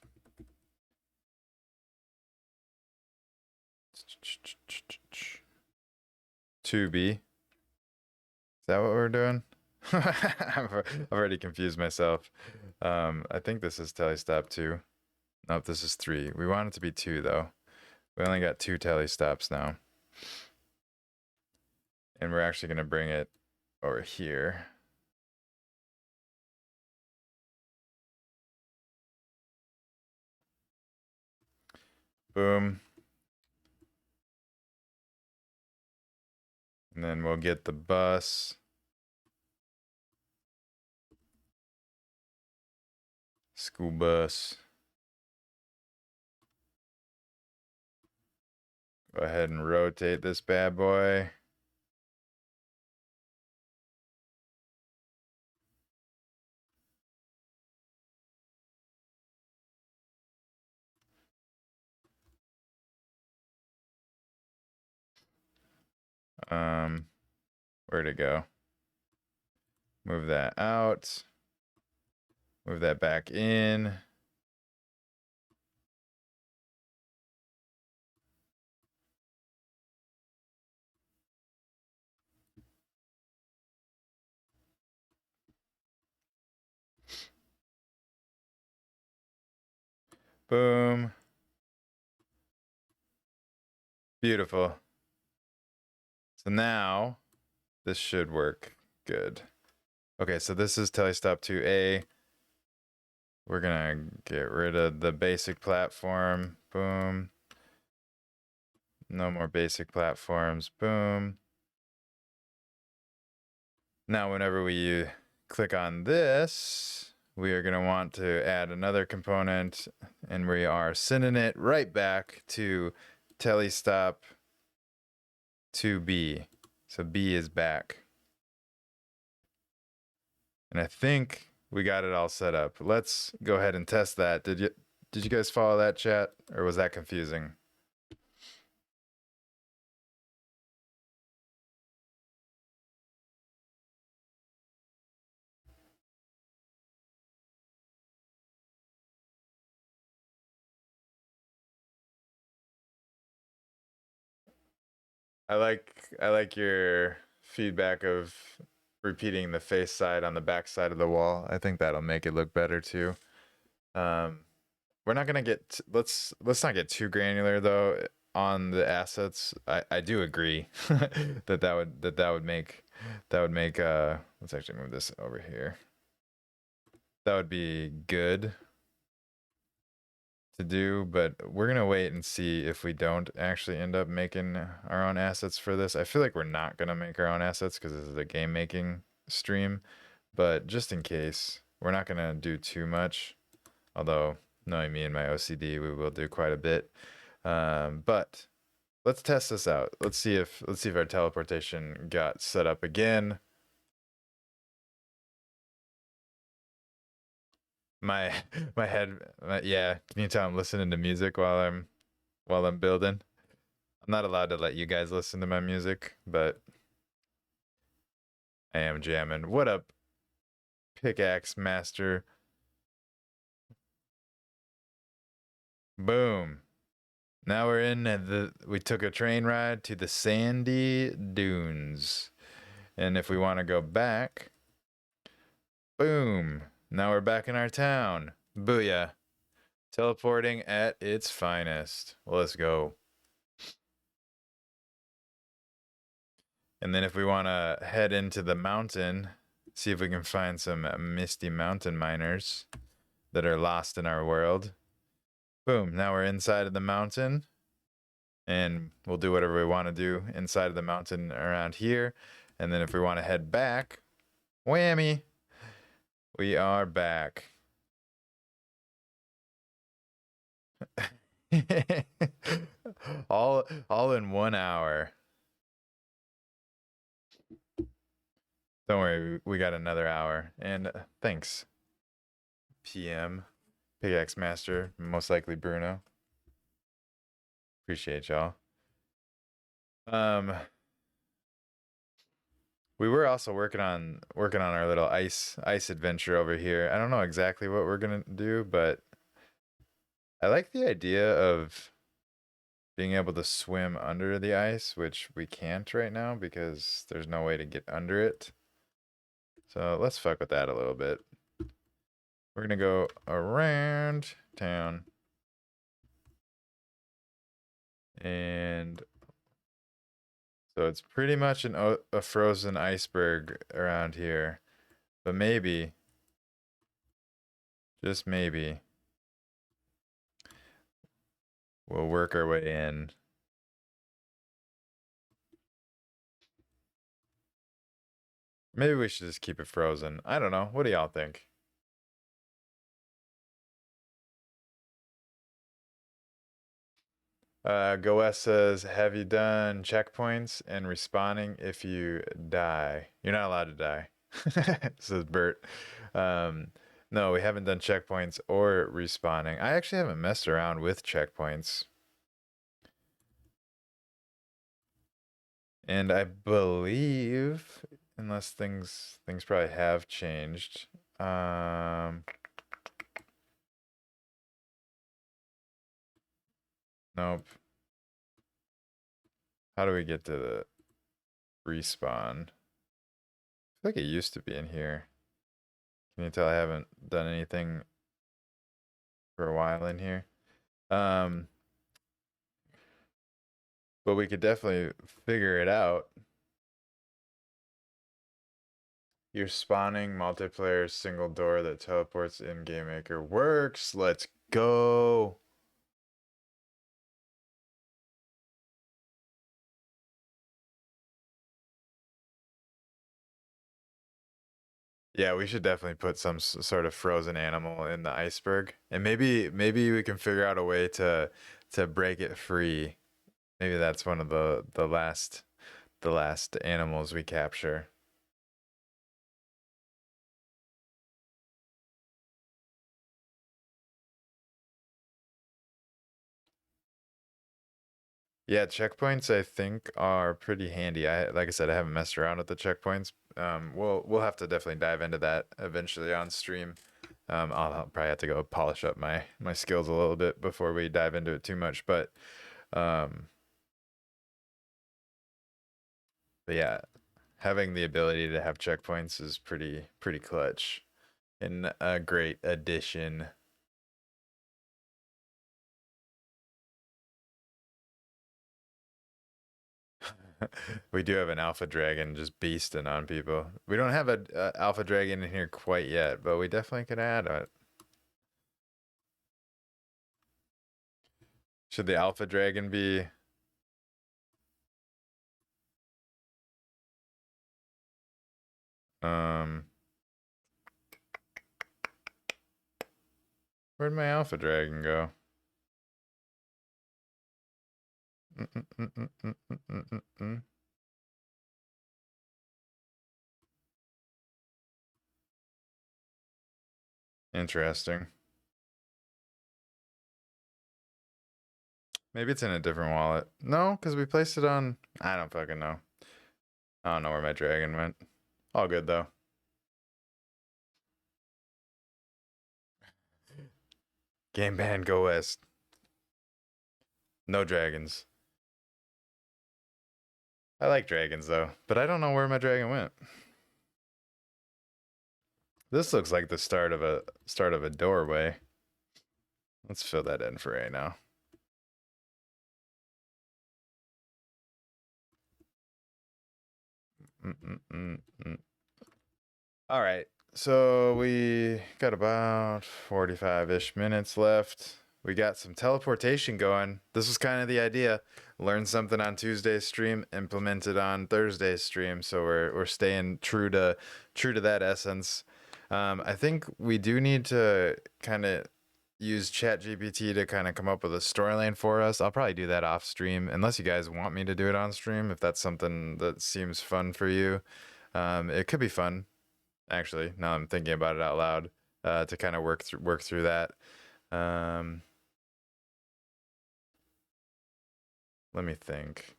To be. Is that what we're doing? I've already confused myself. I think this is telly stop 2. Nope, this is 3. We want it to be 2 though. We only got 2 telly stops now. And we're actually going to bring it over here. Boom. And then we'll get the bus. School bus. Go ahead and rotate this bad boy. Where'd it go? Move that out. Move that back in. Boom. Beautiful. So now this should work good. Okay, so this is telestop 2A. We're gonna get rid of the basic platform. Boom. No more basic platforms. Boom. Now, whenever we click on this, we are gonna want to add another component, and we are sending it right back to telestop 2B. So B is back. And I think we got it all set up. Let's go ahead and test that. Did you guys follow that, chat, or was that confusing? I like your feedback of repeating the face side on the back side of the wall. I think that'll make it look better too. We're not gonna get let's not get too granular though on the assets. I do agree that would make let's actually move this over here. That would be good to do, but we're gonna wait and see if we don't actually end up making our own assets for this. I feel like we're not gonna make our own assets because this is a game making stream, but just in case, we're not gonna do too much. Although knowing me and my OCD, we will do quite a bit. But let's test this out. Let's see if our teleportation got set up again. My head, yeah. Can you tell I'm listening to music while I'm building? I'm not allowed to let you guys listen to my music, but I am jamming. What up, pickaxe master? Boom. Now we're in we took a train ride to the sandy dunes. And if we want to go back, boom. Now we're back in our town. Booyah. Teleporting at its finest. Let's go. And then if we want to head into the mountain, see if we can find some misty mountain miners that are lost in our world. Boom. Now we're inside of the mountain. And we'll do whatever we want to do inside of the mountain around here. And then if we want to head back, whammy. We are back. all in 1 hour. Don't worry, we got another hour. And thanks, PM, Pickaxe Master, most likely Bruno. Appreciate y'all. We were also working on our little ice adventure over here. I don't know exactly what we're gonna do, but I like the idea of being able to swim under the ice, which we can't right now because there's no way to get under it. So let's fuck with that a little bit. We're gonna go around town. And so it's pretty much a frozen iceberg around here. But maybe, just maybe, we'll work our way in. Maybe we should just keep it frozen. I don't know. What do y'all think? Goes says, have you done checkpoints and respawning if you die? You're not allowed to die, says Bert. No, we haven't done checkpoints or respawning. I actually haven't messed around with checkpoints. And I believe, unless things probably have changed. Nope. How do we get to the respawn? I feel like it used to be in here. Can you tell I haven't done anything for a while in here? But we could definitely figure it out. You're spawning multiplayer single door that teleports in Game Maker works. Let's go. Yeah, we should definitely put some sort of frozen animal in the iceberg, and maybe we can figure out a way to break it free. Maybe that's one of the last animals we capture. Yeah, checkpoints I think are pretty handy. Like I said, I haven't messed around with the checkpoints. We'll have to definitely dive into that eventually on stream. I'll probably have to go polish up my skills a little bit before we dive into it too much. Um, but yeah, having the ability to have checkpoints is pretty clutch and a great addition. We do have an alpha dragon just beasting on people. We don't have a alpha dragon in here quite yet, but we definitely could add it. Should the alpha dragon be um where'd my alpha dragon go? Mm-mm-mm-mm-mm-mm-mm-mm. Interesting. Maybe it's in a different wallet. No, because we placed it on. I don't fucking know. I don't know where my dragon went. All good though. Game ban, go west. No dragons. I like dragons though, but I don't know where my dragon went. This looks like the start of a doorway. Let's fill that in for right now. Mm-mm-mm-mm. All right. So we got about 45-ish minutes left. We got some teleportation going. This was kind of the idea. Learn something on Tuesday's stream, implement it on Thursday's stream. So we're staying true to that essence. I think we do need to kind of use ChatGPT to kind of come up with a storyline for us. I'll probably do that off stream, unless you guys want me to do it on stream. If that's something that seems fun for you, it could be fun actually. Now I'm thinking about it out loud, to kind of work through that. Um, Let me think.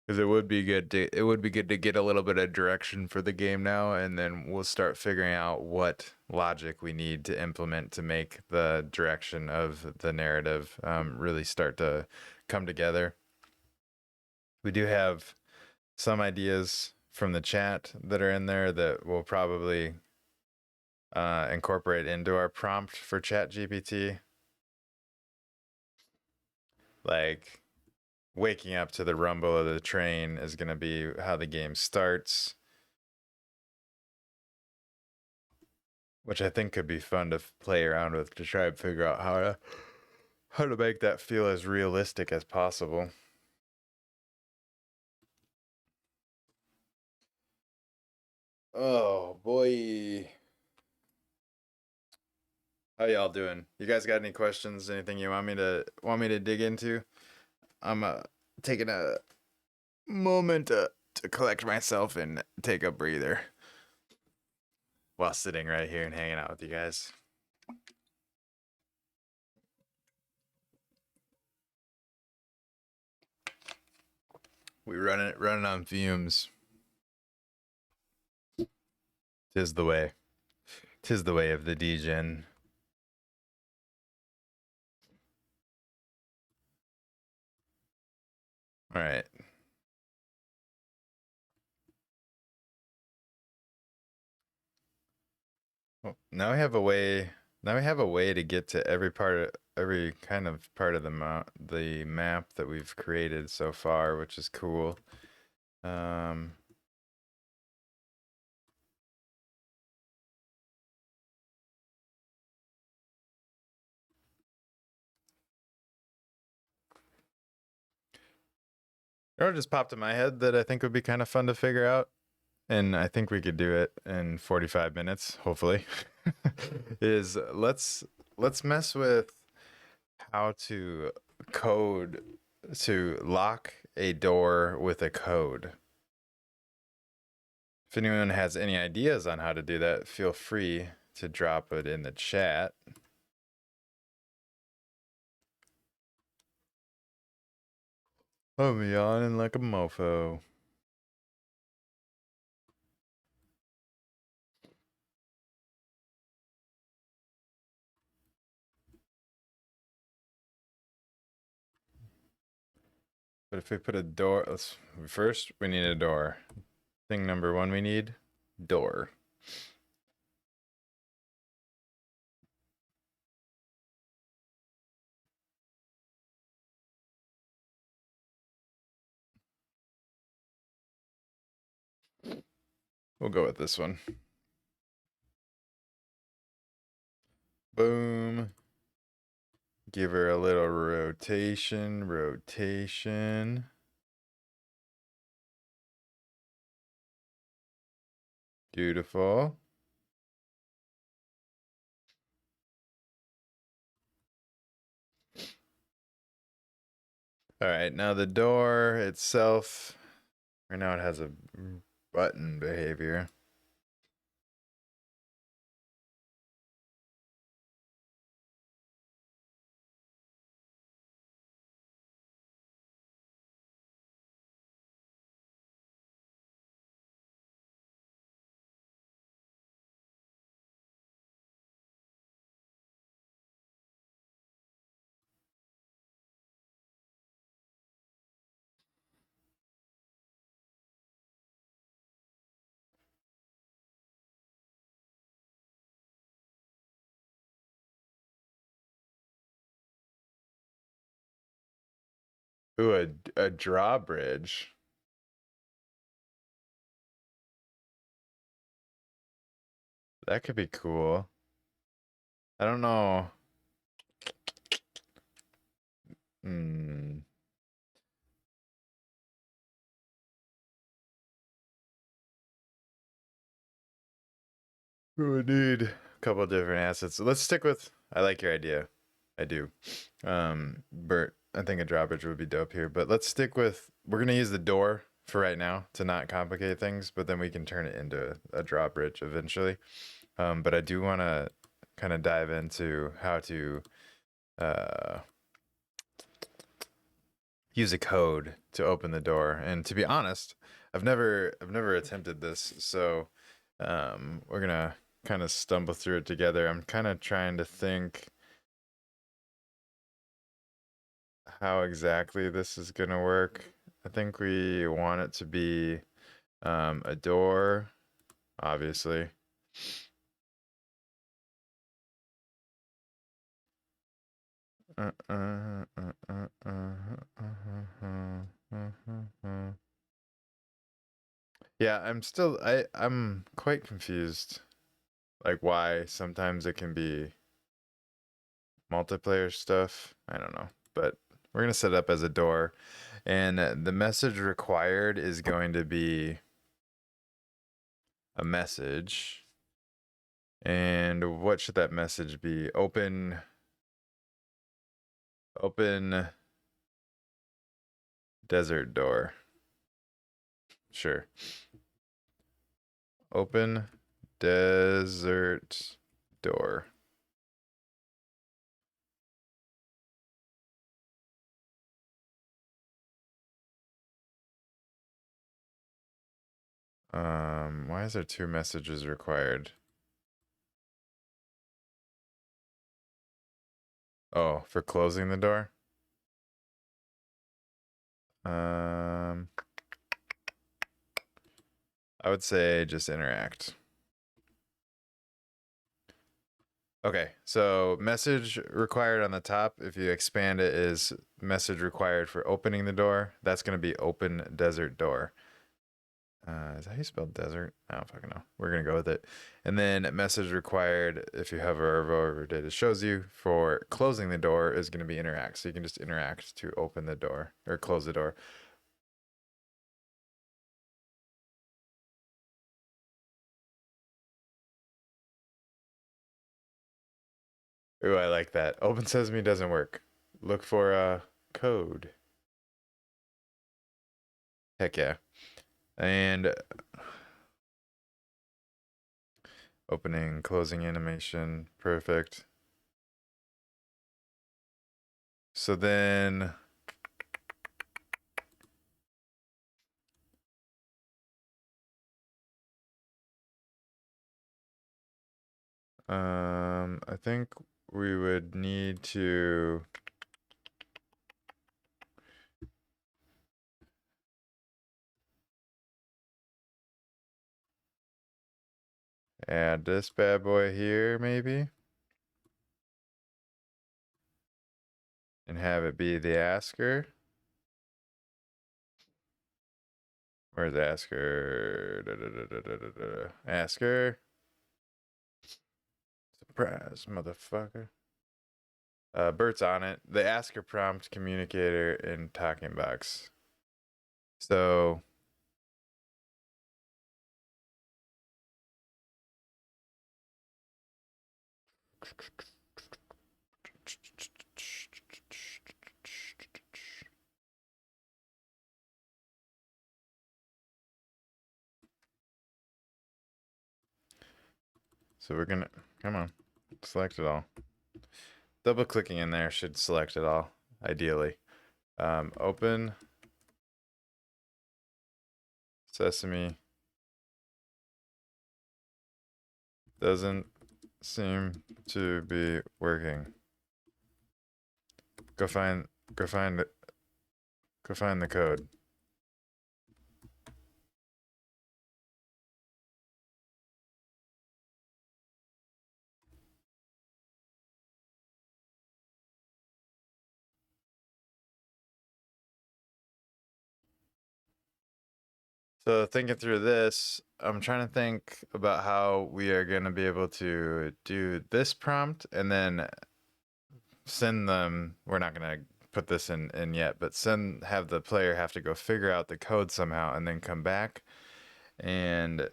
Because it would be good to get a little bit of direction for the game now, and then we'll start figuring out what logic we need to implement to make the direction of the narrative really start to come together. We do have some ideas from the chat that are in there that we'll probably incorporate into our prompt for ChatGPT. Like, waking up to the rumble of the train is going to be how the game starts, which I think could be fun to play around with to try and figure out how to make that feel as realistic as possible. Oh boy. How y'all doing? You guys got any questions? Anything you want me to dig into? I'm taking a moment to collect myself and take a breather while sitting right here and hanging out with you guys. We running on fumes. Tis the way. Tis the way of the degen. All right. Well, now we have a way. Now we have a way to get to every kind of part of the map that we've created so far, which is cool. You know what just popped in my head that I think would be kind of fun to figure out, and I think we could do it in 45 minutes, hopefully. Is let's mess with how to code to lock a door with a code. If anyone has any ideas on how to do that, feel free to drop it in the chat. I'm yawning like a mofo. But if we put a door, first we need a door. Thing number one we need, door. We'll go with this one. Boom. Give her a little rotation. Beautiful. All right, now the door itself, right now it has a button behavior. Ooh, a drawbridge. That could be cool. I don't know. Hmm. We would need a couple of different assets. So let's stick with, I like your idea. I do. Bert, I think a drawbridge would be dope here, but let's stick with, we're going to use the door for right now to not complicate things, but then we can turn it into a drawbridge eventually. But I do want to kind of dive into how to use a code to open the door. And to be honest, I've never attempted this, so we're gonna kind of stumble through it together. I'm kind of trying to think how exactly this is gonna work. I think we want it to be a door, obviously. Yeah, I'm quite confused, like why sometimes it can be multiplayer stuff. I don't know, but we're gonna set it up as a door, and the message required is going to be a message. And what should that message be? Open desert door. Sure. Open desert door. Why is there two messages required? Oh, for closing the door? I would say just interact. Okay, so message required on the top, if you expand it, is message required for opening the door. That's going to be open desert door. Is that how you spell desert? I don't fucking know. We're going to go with it. And then message required, if you hover over it, it shows you for closing the door is going to be interact. So you can just interact to open the door or close the door. Ooh, I like that. Open Sesame doesn't work. Look for a code. Heck yeah. And opening, closing animation. Perfect. So then I think we would need to add this bad boy here, maybe, and have it be the asker. Where's asker? Asker. Surprise, motherfucker. Bert's on it. The asker prompt communicator in talking box. So we're gonna come on, select it all. Double clicking in there should select it all, ideally. Open Sesame doesn't seem to be working. Go find the code. So thinking through this, I'm trying to think about how we are going to be able to do this prompt and then send them. We're not going to put this in yet, but have the player have to go figure out the code somehow and then come back and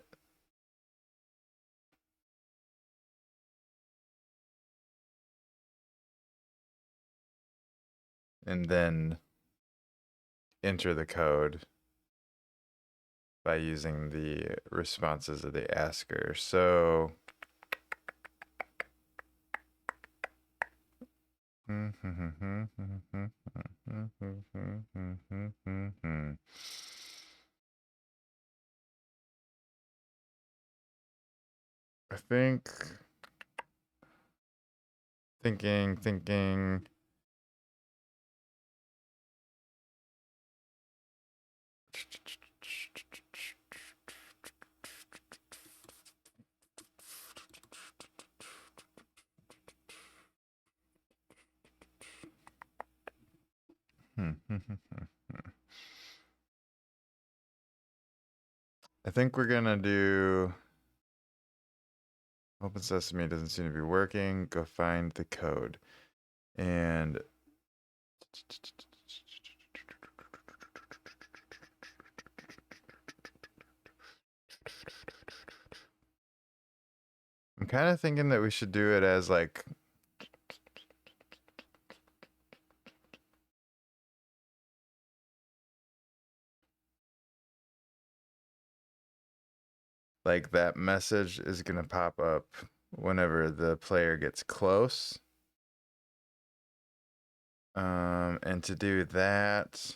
then enter the code by using the responses of the asker. So I think thinking. I think we're gonna do Open Sesame doesn't seem to be working. Go find the code. And I'm kind of thinking that we should do it as like that message is going to pop up whenever the player gets close. And to do that,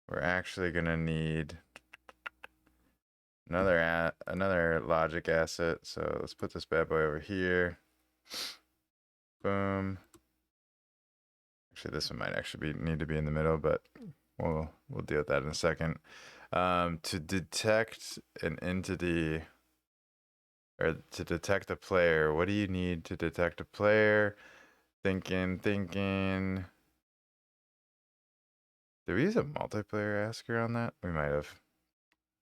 we're actually going to need another logic asset. So let's put this bad boy over here. Boom. Actually, this one might actually need to be in the middle, but we'll deal with that in a second. To detect an entity or to detect a player, what do you need to detect a player? Thinking. Did we use a multiplayer asker on that? We might have.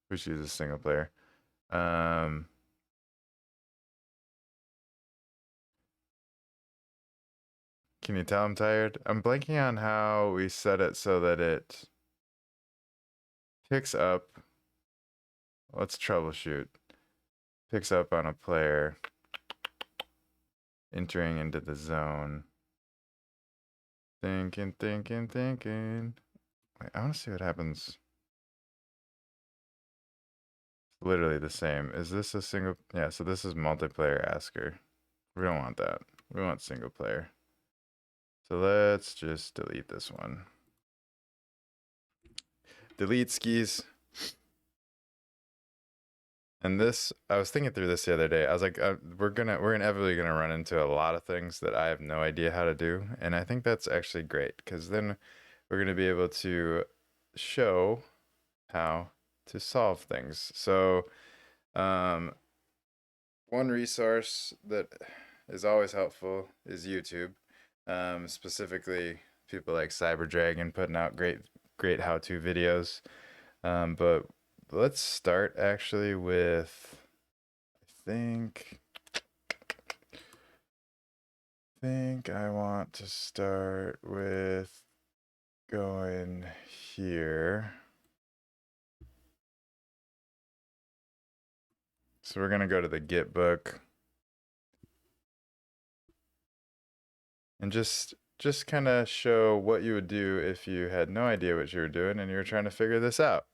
We should use a single player. Can you tell I'm tired? I'm blanking on how we set it so that it picks up. Let's troubleshoot. Picks up on a player entering into the zone. Thinking. Wait, I want to see what happens. Literally the same. Is this a single? Yeah, so this is multiplayer asker. We don't want that. We want single player. So let's just delete this one. Delete skis. And this, I was thinking through this the other day. I was like, we're inevitably gonna run into a lot of things that I have no idea how to do, and I think that's actually great because then we're gonna be able to show how to solve things. So, one resource that is always helpful is YouTube. Specifically, people like Cyberdragon putting out great how-to videos. But let's start actually with, I think I want to start with going here. So we're gonna go to the Git book and just kind of show what you would do if you had no idea what you were doing and you were trying to figure this out,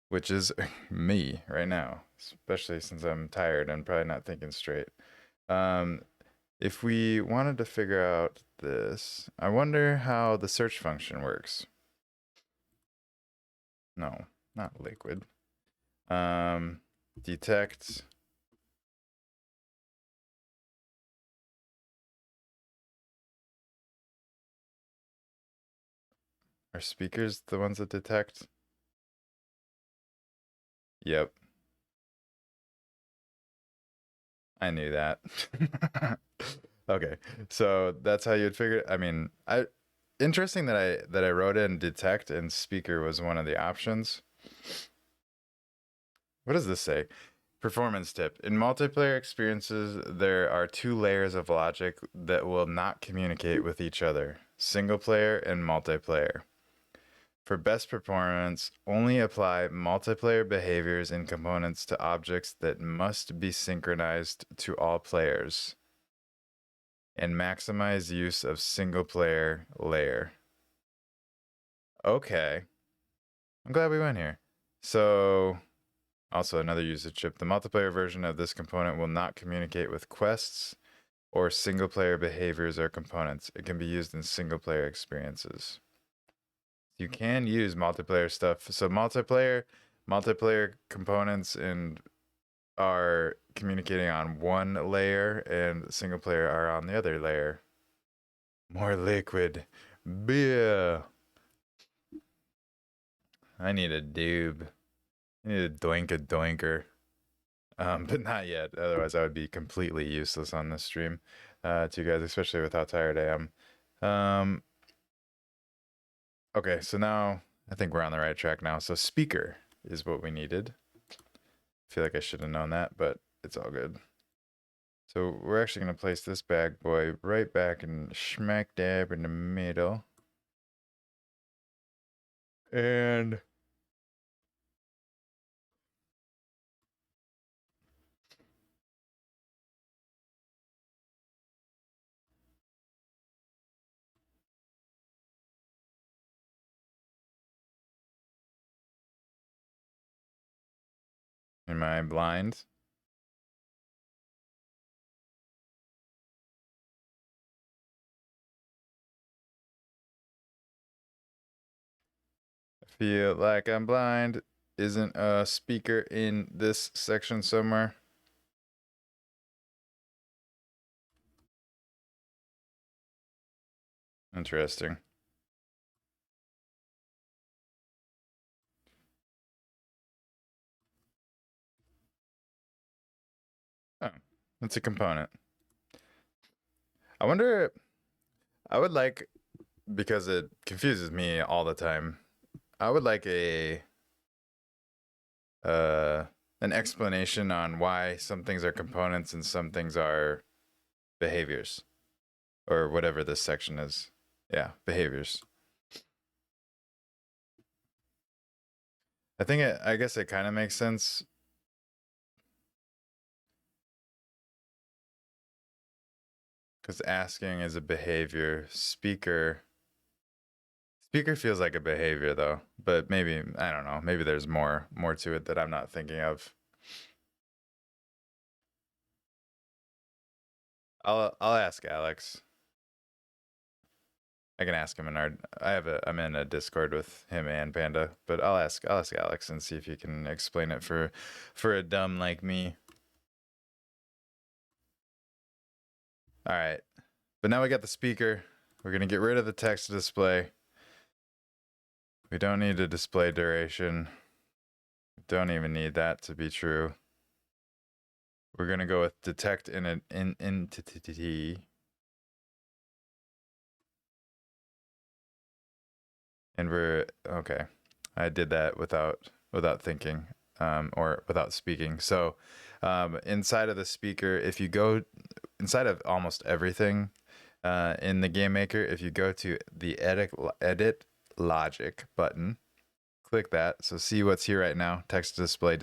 which is me right now, especially since I'm tired and probably not thinking straight. If we wanted to figure out this, I wonder how the search function works. No, not liquid. Detect. Are speakers the ones that detect? Yep. I knew that. Okay, so that's how you'd figure it. I mean, interesting that I wrote in detect and speaker was one of the options. What does this say? Performance tip. In multiplayer experiences, there are two layers of logic that will not communicate with each other: single player and multiplayer. For best performance, only apply multiplayer behaviors and components to objects that must be synchronized to all players, and maximize use of single player layer. Okay. I'm glad we went here. So Also, another usage tip. The multiplayer version of this component will not communicate with quests or single player behaviors or components. It can be used in single player experiences. You can use multiplayer stuff. So multiplayer components and are communicating on one layer and single player are on the other layer. More liquid. Beer. I need a doob. I need a doinker. But not yet. Otherwise, I would be completely useless on this stream to you guys, especially with how tired I am. Okay, so now I think we're on the right track now. So speaker is what we needed. I feel like I should have known that, but it's all good. So we're actually going to place this bad boy right back and smack dab in the middle. And am I blind? I feel like I'm blind. Isn't a speaker in this section somewhere? Interesting. Oh, it's a component. I wonder, I would like, because it confuses me all the time, I would like an explanation on why some things are components and some things are behaviors, or whatever this section is. Yeah, behaviors. I guess it kind of makes sense. Because asking is a behavior. Speaker feels like a behavior though, but maybe I don't know. Maybe there's more to it that I'm not thinking of. I'll ask Alex. I can ask him in our. I'm in a Discord with him and Panda, but I'll ask Alex and see if he can explain it for a dumb like me. All right, but now we got the speaker. We're gonna get rid of the text display. We don't need a display duration. Don't even need that to be true. We're gonna go with detect in an entity. And we're okay. I did that without thinking or without speaking. So inside of the speaker, if you go inside of almost everything in the game maker, if you go to the edit logic button, click that. So see what's here right now: text display,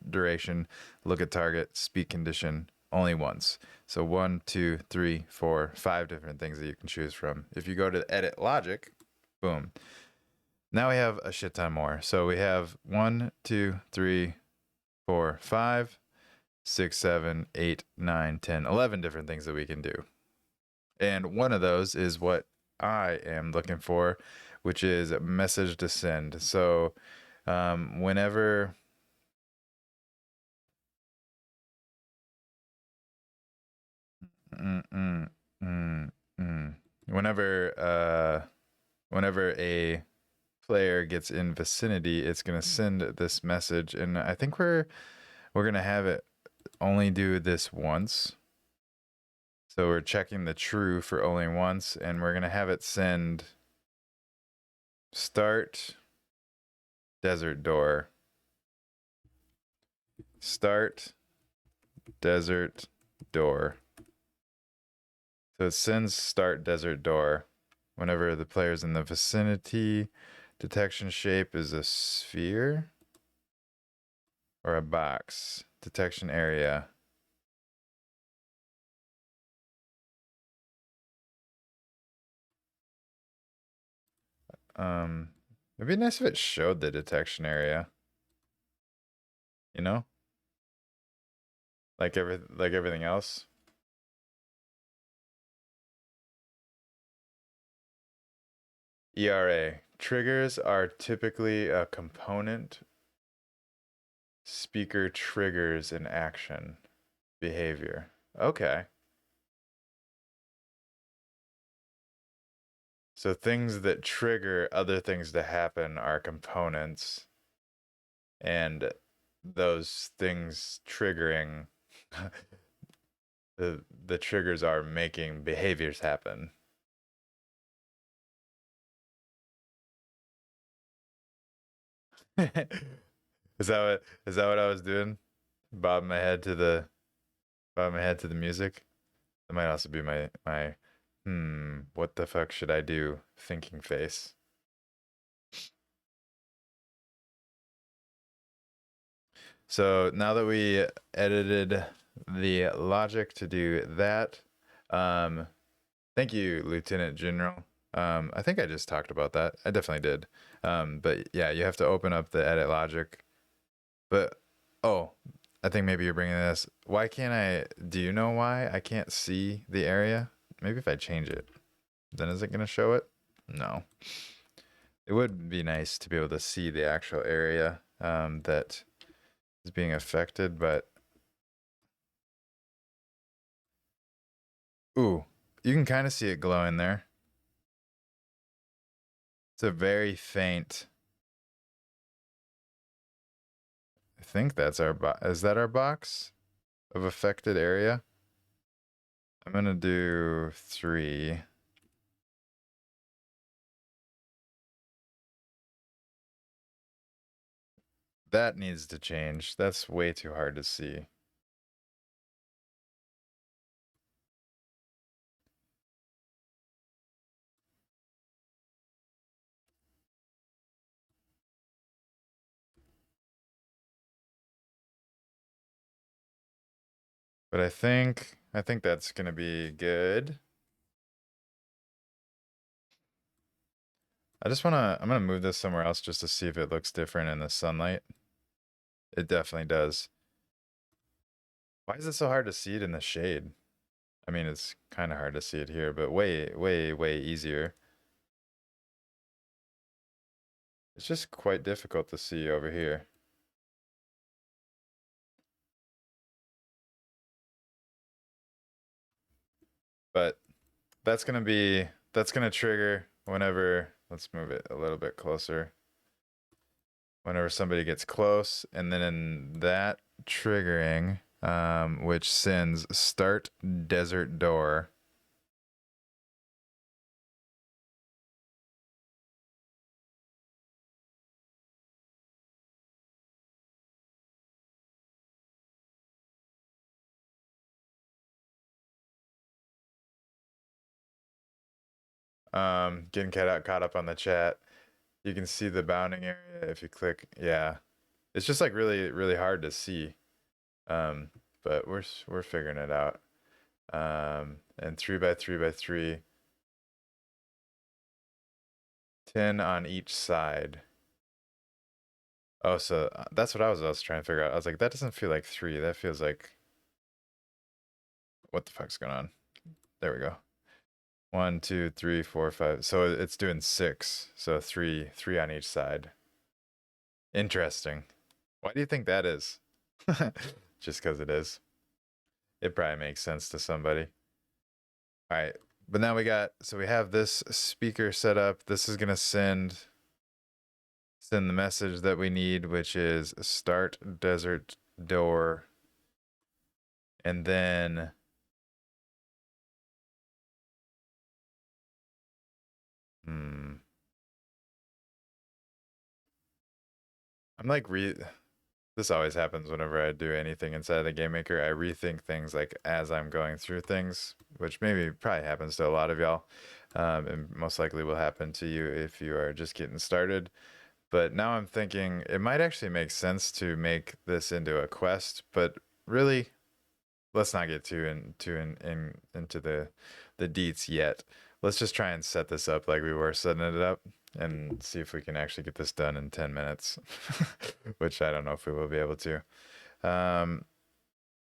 duration, look at target, speak condition, only once. So 1, 2, 3, 4, 5 different things that you can choose from. If you go to edit logic, boom. Now we have a shit ton more. So we have 1, 2, 3, 4, 5, 6, 7, 8, 9, 10, 11 different things that we can do. And one of those is what I am looking for, which is message to send. So whenever whenever a player gets in vicinity, it's gonna send this message, and I think we're gonna have it only do this once. So we're checking the true for only once, and we're gonna have it send start desert door. Start desert door. So it sends start desert door whenever the player's in the vicinity. Detection shape is a sphere or a box. Detection area. It'd be nice if it showed the detection area. you know, like everything else. ERA triggers are typically a component speaker triggers an action behavior. Okay. So things that trigger other things to happen are components, and those things triggering the triggers are making behaviors happen. Is that what I was doing? Bobbing my head to the music. That might also be my what the fuck should I do thinking face. So now that we edited the logic to do that, thank you, Lieutenant General. I think I just talked about that. I definitely did. But yeah, you have to open up the edit logic. But oh, I think maybe you're bringing this. Why can't I? Do you know why I can't see the area? Maybe if I change it, then is it gonna show it? No. It would be nice to be able to see the actual area that is being affected, but ooh, you can kind of see it glowing there. It's a very faint. I think that's our box. Is that our box of affected area? I'm gonna do 3. That needs to change. That's way too hard to see. But I think that's gonna be good. I'm gonna move this somewhere else just to see if it looks different in the sunlight. It definitely does. Why is it so hard to see it in the shade? I mean, it's kind of hard to see it here, but way, way, way easier. It's just quite difficult to see over here. But that's gonna trigger whenever, let's move it a little bit closer. Whenever somebody gets close, and then in that triggering, which sends start desert door. Getting caught up on the chat. You can see the bounding area if you click. Yeah, it's just like really, really hard to see. But we're figuring it out. And 3 by 3 by 3, 10 on each side. Oh, so that's what I was trying to figure out. I was like, that doesn't feel like 3. That feels like, what the fuck's going on? There we go. 1, 2, 3, 4, 5. So it's doing 6. So three on each side. Interesting. Why do you think that is? Just because it is. It probably makes sense to somebody. All right. But now we have this speaker set up. This is gonna send the message that we need, which is start desert door. And then I'm like this always happens whenever I do anything inside the game maker. I rethink things like as I'm going through things, which maybe probably happens to a lot of y'all, and most likely will happen to you if you are just getting started. But now I'm thinking it might actually make sense to make this into a quest, but really, let's not get into the deets yet. Let's just try and set this up like we were setting it up. and see if we can actually get this done in 10 minutes, which I don't know if we will be able to. But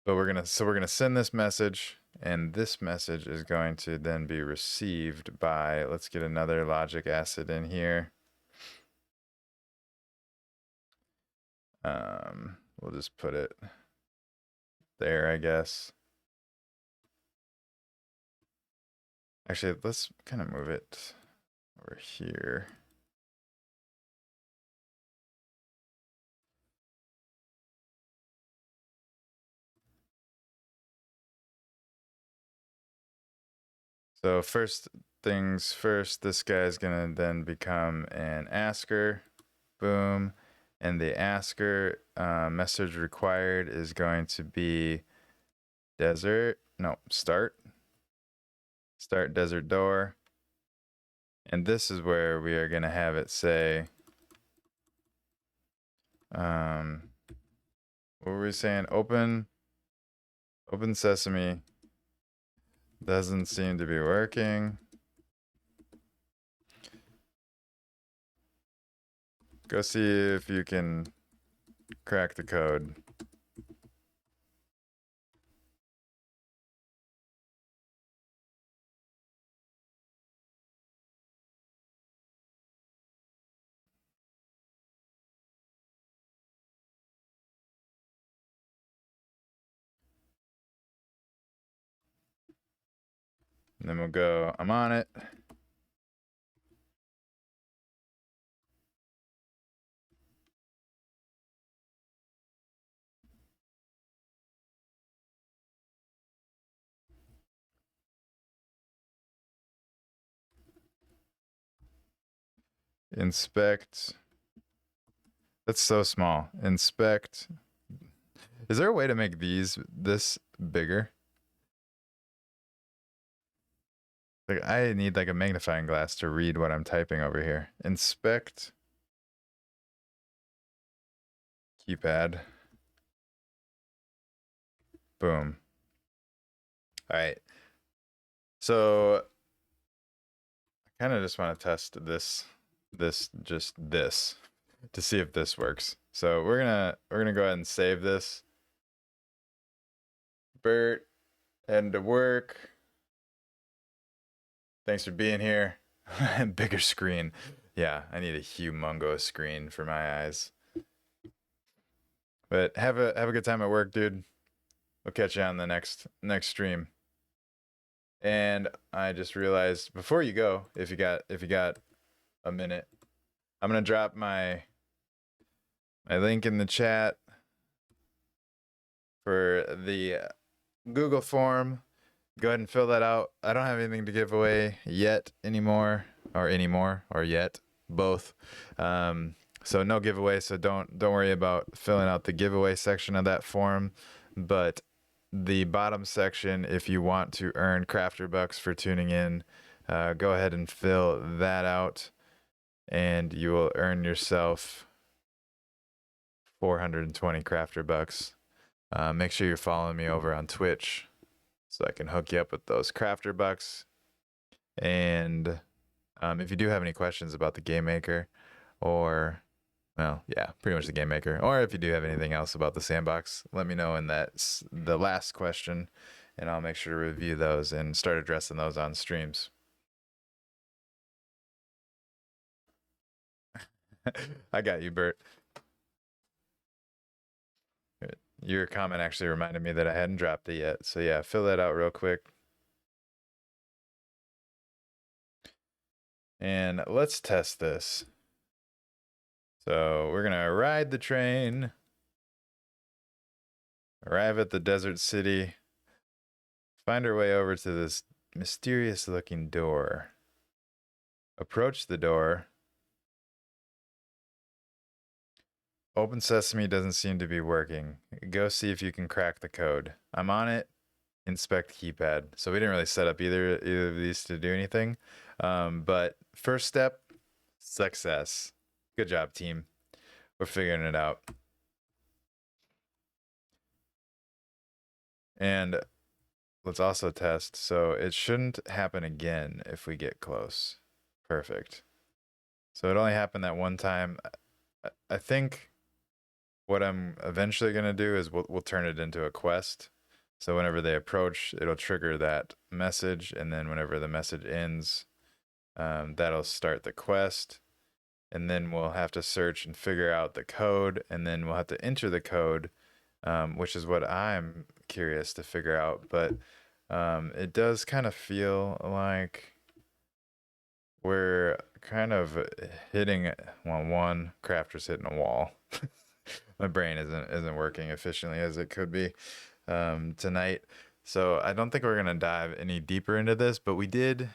we're gonna send this message, and this message is going to then be received by, let's get another logic acid in here. We'll just put it there, I guess. Actually, let's kind of move it over here. So first things first, this guy's gonna then become an asker. Boom. And the asker message required is going to be start desert door. And this is where we are going to have it say, what were we saying? Open sesame. Doesn't seem to be working. Go see if you can crack the code. And then we'll go, I'm on it. Inspect. That's so small. Inspect. Is there a way to make this bigger? Like, I need like a magnifying glass to read what I'm typing over here. Inspect keypad. Boom. All right. So I kind of just want to test this to see if this works. So we're gonna go ahead and save this. Bert, heading to work. Thanks for being here. Bigger screen. Yeah, I need a humongous screen for my eyes. But have a good time at work, dude. We'll catch you on the next stream. And I just realized before you go, if you got a minute, I'm gonna drop my link in the chat for the Google form. Go ahead and fill that out. I don't have anything to give away yet anymore, or yet, both. So no giveaway. So don't worry about filling out the giveaway section of that form, but the bottom section, if you want to earn crafter bucks for tuning in, go ahead and fill that out, and you will earn yourself 420 crafter bucks. Make sure you're following me over on Twitch so I can hook you up with those crafter bucks. And if you do have any questions about the game maker, or pretty much the game maker, or if you do have anything else about the sandbox, let me know in the last question, and I'll make sure to review those and start addressing those on streams. I got you, Bert. Your comment actually reminded me that I hadn't dropped it yet. So yeah, fill that out real quick. And let's test this. So we're going to ride the train, arrive at the desert city, find our way over to this mysterious looking door, approach the door. Open Sesame doesn't seem to be working. Go see if you can crack the code. I'm on it. Inspect keypad. So we didn't really set up either of these to do anything. But first step, success. Good job, team. We're figuring it out. And let's also test. So it shouldn't happen again if we get close. Perfect. So it only happened that one time. I think what I'm eventually gonna do is we'll turn it into a quest. So whenever they approach, it'll trigger that message, and then whenever the message ends, that'll start the quest. And then we'll have to search and figure out the code, and then we'll have to enter the code, which is what I'm curious to figure out. But it does kind of feel like we're kind of hitting, well, one crafter's hitting a wall. My brain isn't working efficiently as it could be tonight. So I don't think we're gonna dive any deeper into this, but we did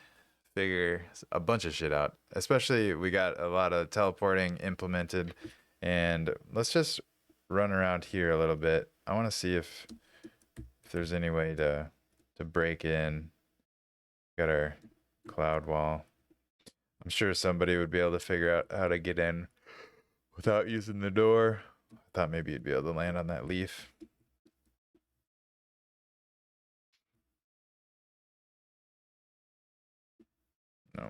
figure a bunch of shit out. Especially we got a lot of teleporting implemented, and let's just run around here a little bit. I want to see if there's any way to break in. Got our cloud wall. I'm sure somebody would be able to figure out how to get in without using the door. I thought maybe you'd be able to land on that leaf. No.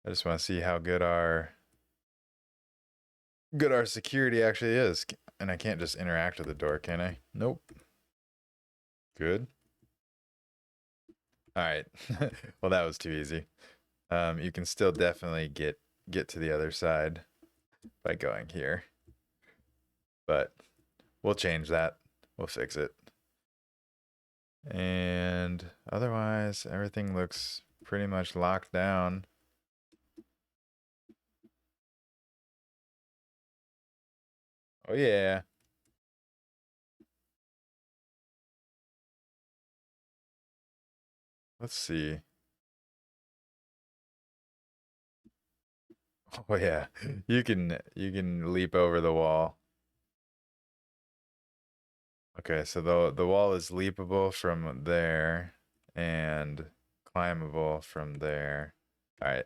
I just want to see how good our security actually is. And I can't just interact with the door, can I? Nope. Good. All right. Well, that was too easy. You can still definitely get to the other side by going here. But we'll change that. We'll fix it. And otherwise, everything looks pretty much locked down. Oh yeah. Let's see. Oh yeah. You can leap over the wall. Okay, so the wall is leapable from there and climbable from there. All right.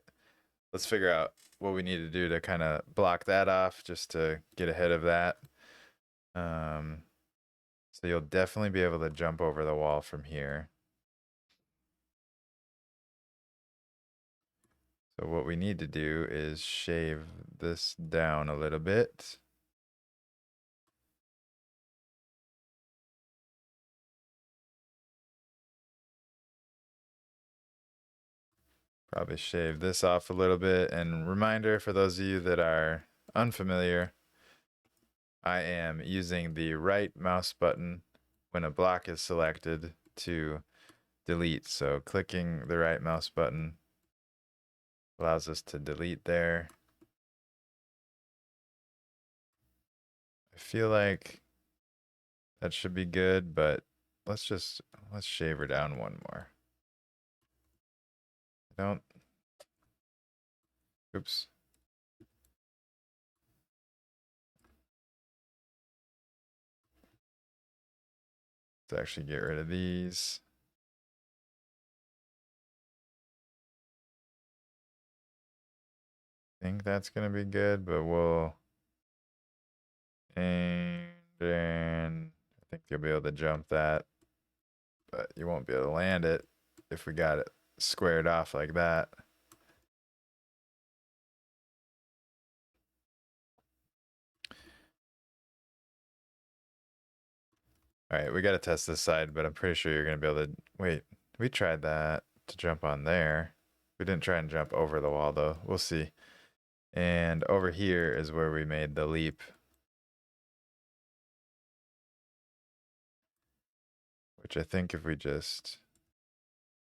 Let's figure out what we need to do to kind of block that off just to get ahead of that. So you'll definitely be able to jump over the wall from here. So what we need to do is shave this down a little bit. Probably shave this off a little bit. And reminder for those of you that are unfamiliar, I am using the right mouse button when a block is selected to delete. So clicking the right mouse button allows us to delete there. I feel like that should be good, but let's shave her down one more. Don't. Oops. Let's actually get rid of these. I think that's gonna be good, but we'll. And then I think you'll be able to jump that, but you won't be able to land it if we got it squared off like that. All right, we got to test this side, but I'm pretty sure you're going to be able to. Wait, we tried that to jump on there. We didn't try and jump over the wall, though. We'll see. And over here is where we made the leap. Which I think if we just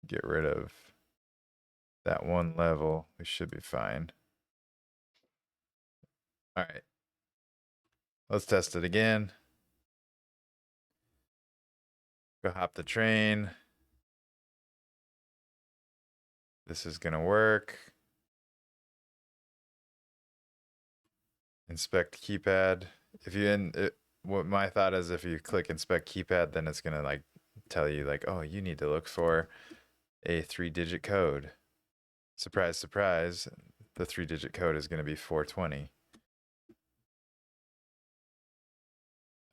get rid of that one level, we should be fine. All right. Let's test it again. Go hop the train. This is going to work. Inspect keypad. If you what my thought is, if you click inspect keypad, then it's going to like tell you like, oh, you need to look for a 3-digit code. Surprise, surprise. The 3-digit code is going to be 420.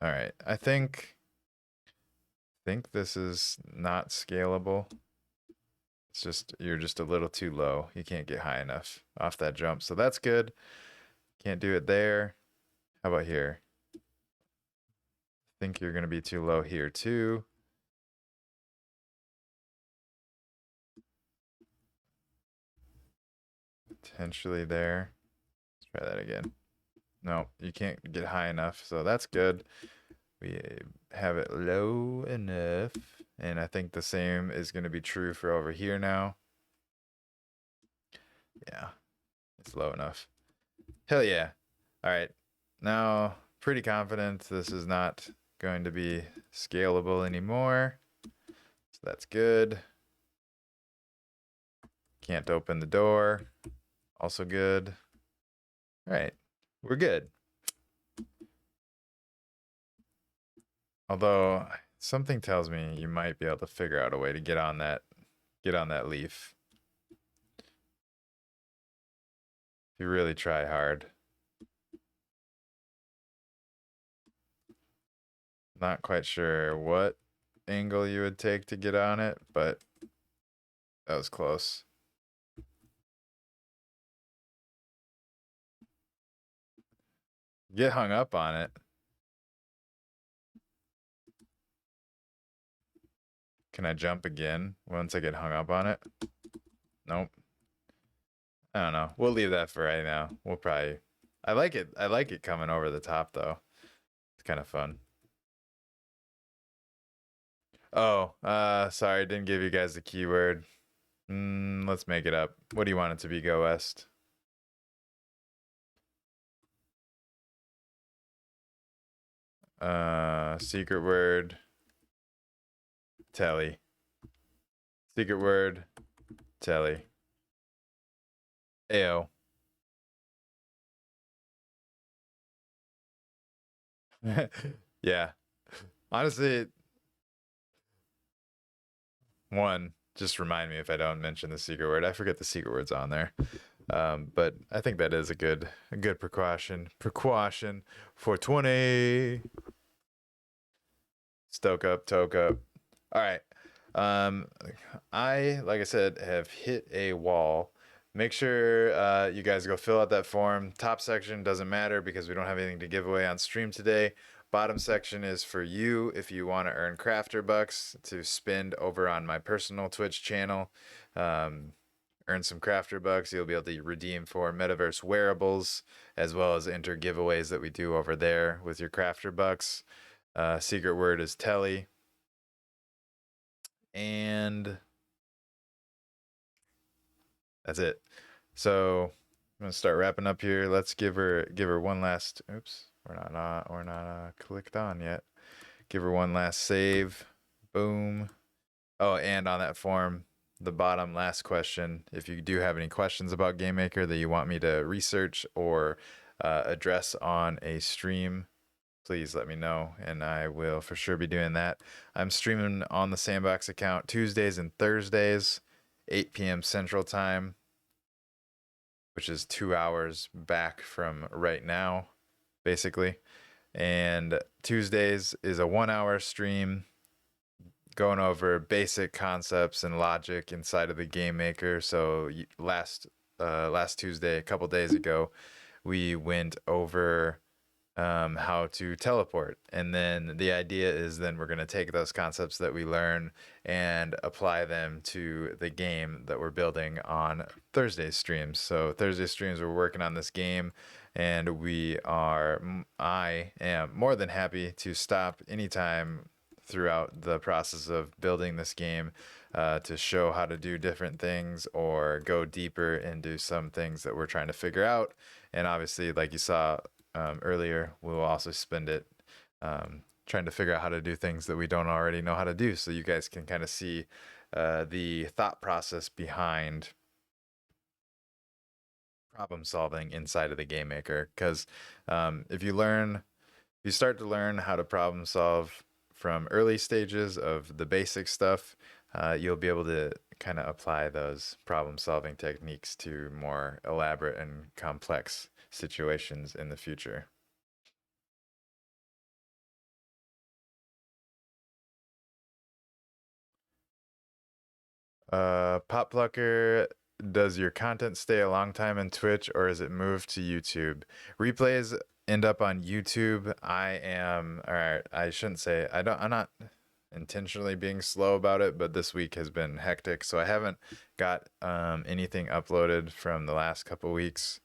All right. I think this is not scalable. It's just, you're just a little too low. You can't get high enough off that jump. So that's good. Can't do it there. How about here? Think you're going to be too low here too. Potentially there. Let's try that again. No, you can't get high enough. So that's good. We have it low enough. And I think the same is going to be true for over here now. Yeah, it's low enough. Hell yeah. All right. Now, pretty confident this is not going to be scalable anymore. So that's good. Can't open the door. Also good. All right. We're good. Although something tells me you might be able to figure out a way to get on that leaf. If you really try hard. Not quite sure what angle you would take to get on it, but that was close. Get hung up on it. Can I jump again once I get hung up on it? Nope. I don't know. We'll leave that for right now. We'll probably... I like it. I like it coming over the top, though. It's kind of fun. Oh, sorry. Didn't give you guys the keyword. Let's make it up. What do you want it to be, Go West? Secret word. Telly. Secret word. Telly. Ayo. Yeah. Honestly, one, just remind me if I don't mention the secret word. I forget the secret words on there. But I think that is a good precaution. Precaution for 20. Stoke up, toke up. All right. I, like I said, have hit a wall. Make sure you guys go fill out that form. Top section doesn't matter because we don't have anything to give away on stream today. Bottom section is for you if you want to earn crafter bucks to spend over on my personal Twitch channel. Earn some crafter bucks. You'll be able to redeem for metaverse wearables as well as enter giveaways that we do over there with your crafter bucks. Secret word is Telly. And that's it. So I'm gonna start wrapping up here. Let's give her one last. Oops, we're not clicked on yet. Give her one last save. Boom. Oh, and on that form, the bottom last question. If you do have any questions about Game Maker that you want me to research or address on a stream, please let me know, and I will for sure be doing that. I'm streaming on the Sandbox account Tuesdays and Thursdays, 8 p.m. Central Time, which is 2 hours back from right now, basically. And Tuesdays is a 1 hour stream going over basic concepts and logic inside of the Game Maker. So last Tuesday, a couple days ago, we went over how to teleport, and then the idea is then we're going to take those concepts that we learn and apply them to the game that we're building on Thursday streams. So Thursday streams, we're working on this game, and I am more than happy to stop anytime throughout the process of building this game to show how to do different things or go deeper into some things that we're trying to figure out. And obviously, like you saw earlier, we'll also spend it trying to figure out how to do things that we don't already know how to do, so you guys can kind of see the thought process behind problem solving inside of the Game Maker. Because if you start to learn how to problem solve from early stages of the basic stuff, you'll be able to kind of apply those problem solving techniques to more elaborate and complex situations in the future. Pop Plucker, does your content stay a long time in Twitch or is it moved to YouTube? Replays end up on YouTube. I shouldn't say, I'm not intentionally being slow about it, but this week has been hectic. So I haven't got anything uploaded from the last couple weeks.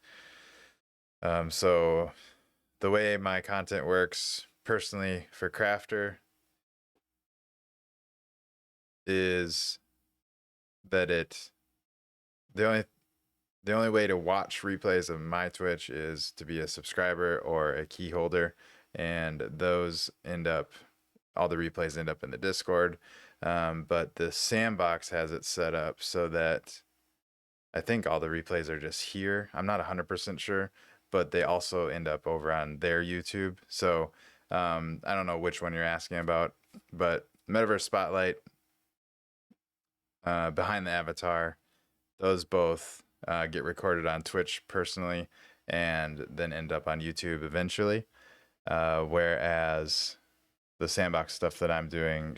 So the way my content works personally for Crafter is that the only way to watch replays of my Twitch is to be a subscriber or a key holder, and all the replays end up in the Discord. But the Sandbox has it set up so that I think all the replays are just here. I'm not 100% sure, but they also end up over on their YouTube. So I don't know which one you're asking about, but Metaverse Spotlight, Behind the Avatar, those both get recorded on Twitch personally and then end up on YouTube eventually. Whereas the Sandbox stuff that I'm doing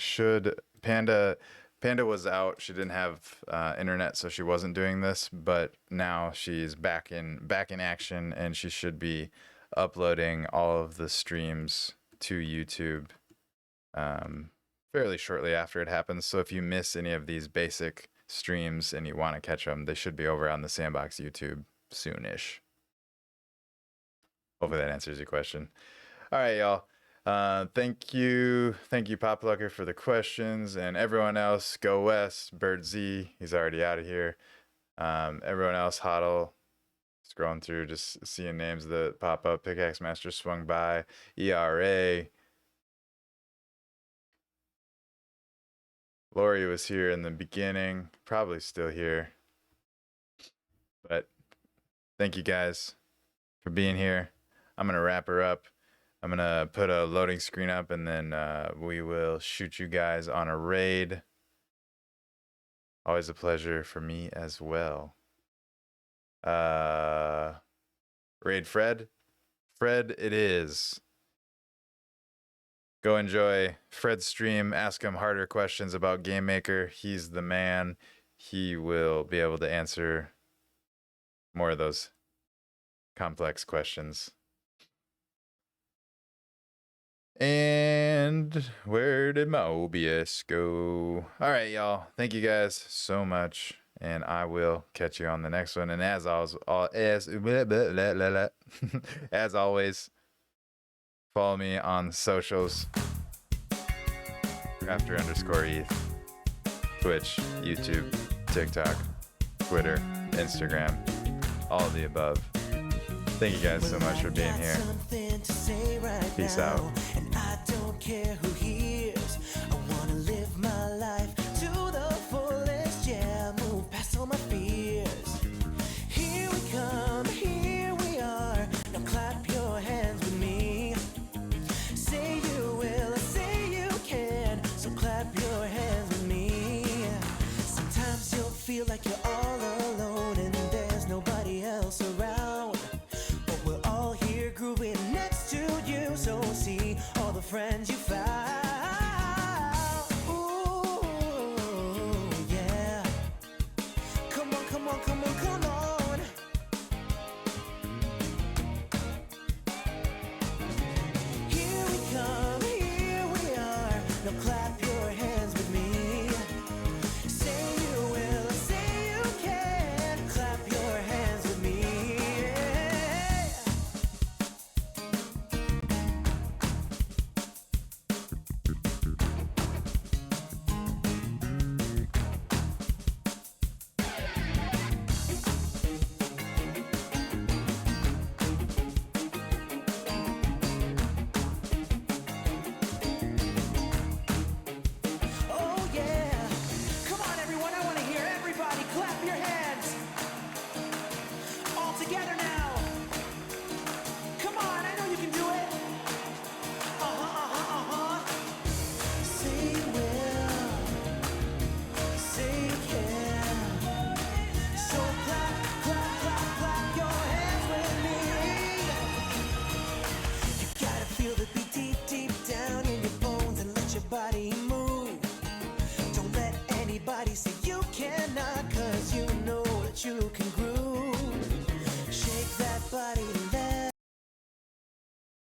Panda was out. She didn't have internet, so she wasn't doing this, but now she's back in action, and she should be uploading all of the streams to YouTube fairly shortly after it happens. So if you miss any of these basic streams and you want to catch them, they should be over on the Sandbox YouTube soonish. Hopefully that answers your question. All right, y'all. Thank you, Pop Plucker, for the questions, and everyone else. Go West, Bird Z, he's already out of here. Everyone else, Hodl, scrolling through, just seeing names that pop up. Pickaxe Master swung by, ERA. Lori was here in the beginning, probably still here. But thank you guys for being here. I'm going to wrap her up. I'm going to put a loading screen up, and then we will shoot you guys on a raid. Always a pleasure for me as well. Raid Fred? Fred it is. Go enjoy Fred's stream. Ask him harder questions about Game Maker. He's the man. He will be able to answer more of those complex questions. And where did Mobius go? All right, y'all. Thank you guys so much, and I will catch you on the next one. And as always, as always, follow me on socials. Crafter_ETH, Twitch, YouTube, TikTok, Twitter, Instagram, all of the above. Thank you guys so much for being here. Peace out. And I don't care who hears. I wanna live my life to the fullest. Yeah, move past all my fears. Here we come, here we are. Now clap your hands with me. Say you will, say you can. So clap your hands with me. Sometimes you'll feel like you're all alone and there's nobody else around. But we're all here grooving next to you. So see all the friends you found. Ooh, yeah. Come on, come on, come on, come on. Here we come, here we are. Now clap your hands with me. Say you will, say you can. Clap your hands with me. Oh yeah. Come on everyone, I want to hear everybody clap your hands. All together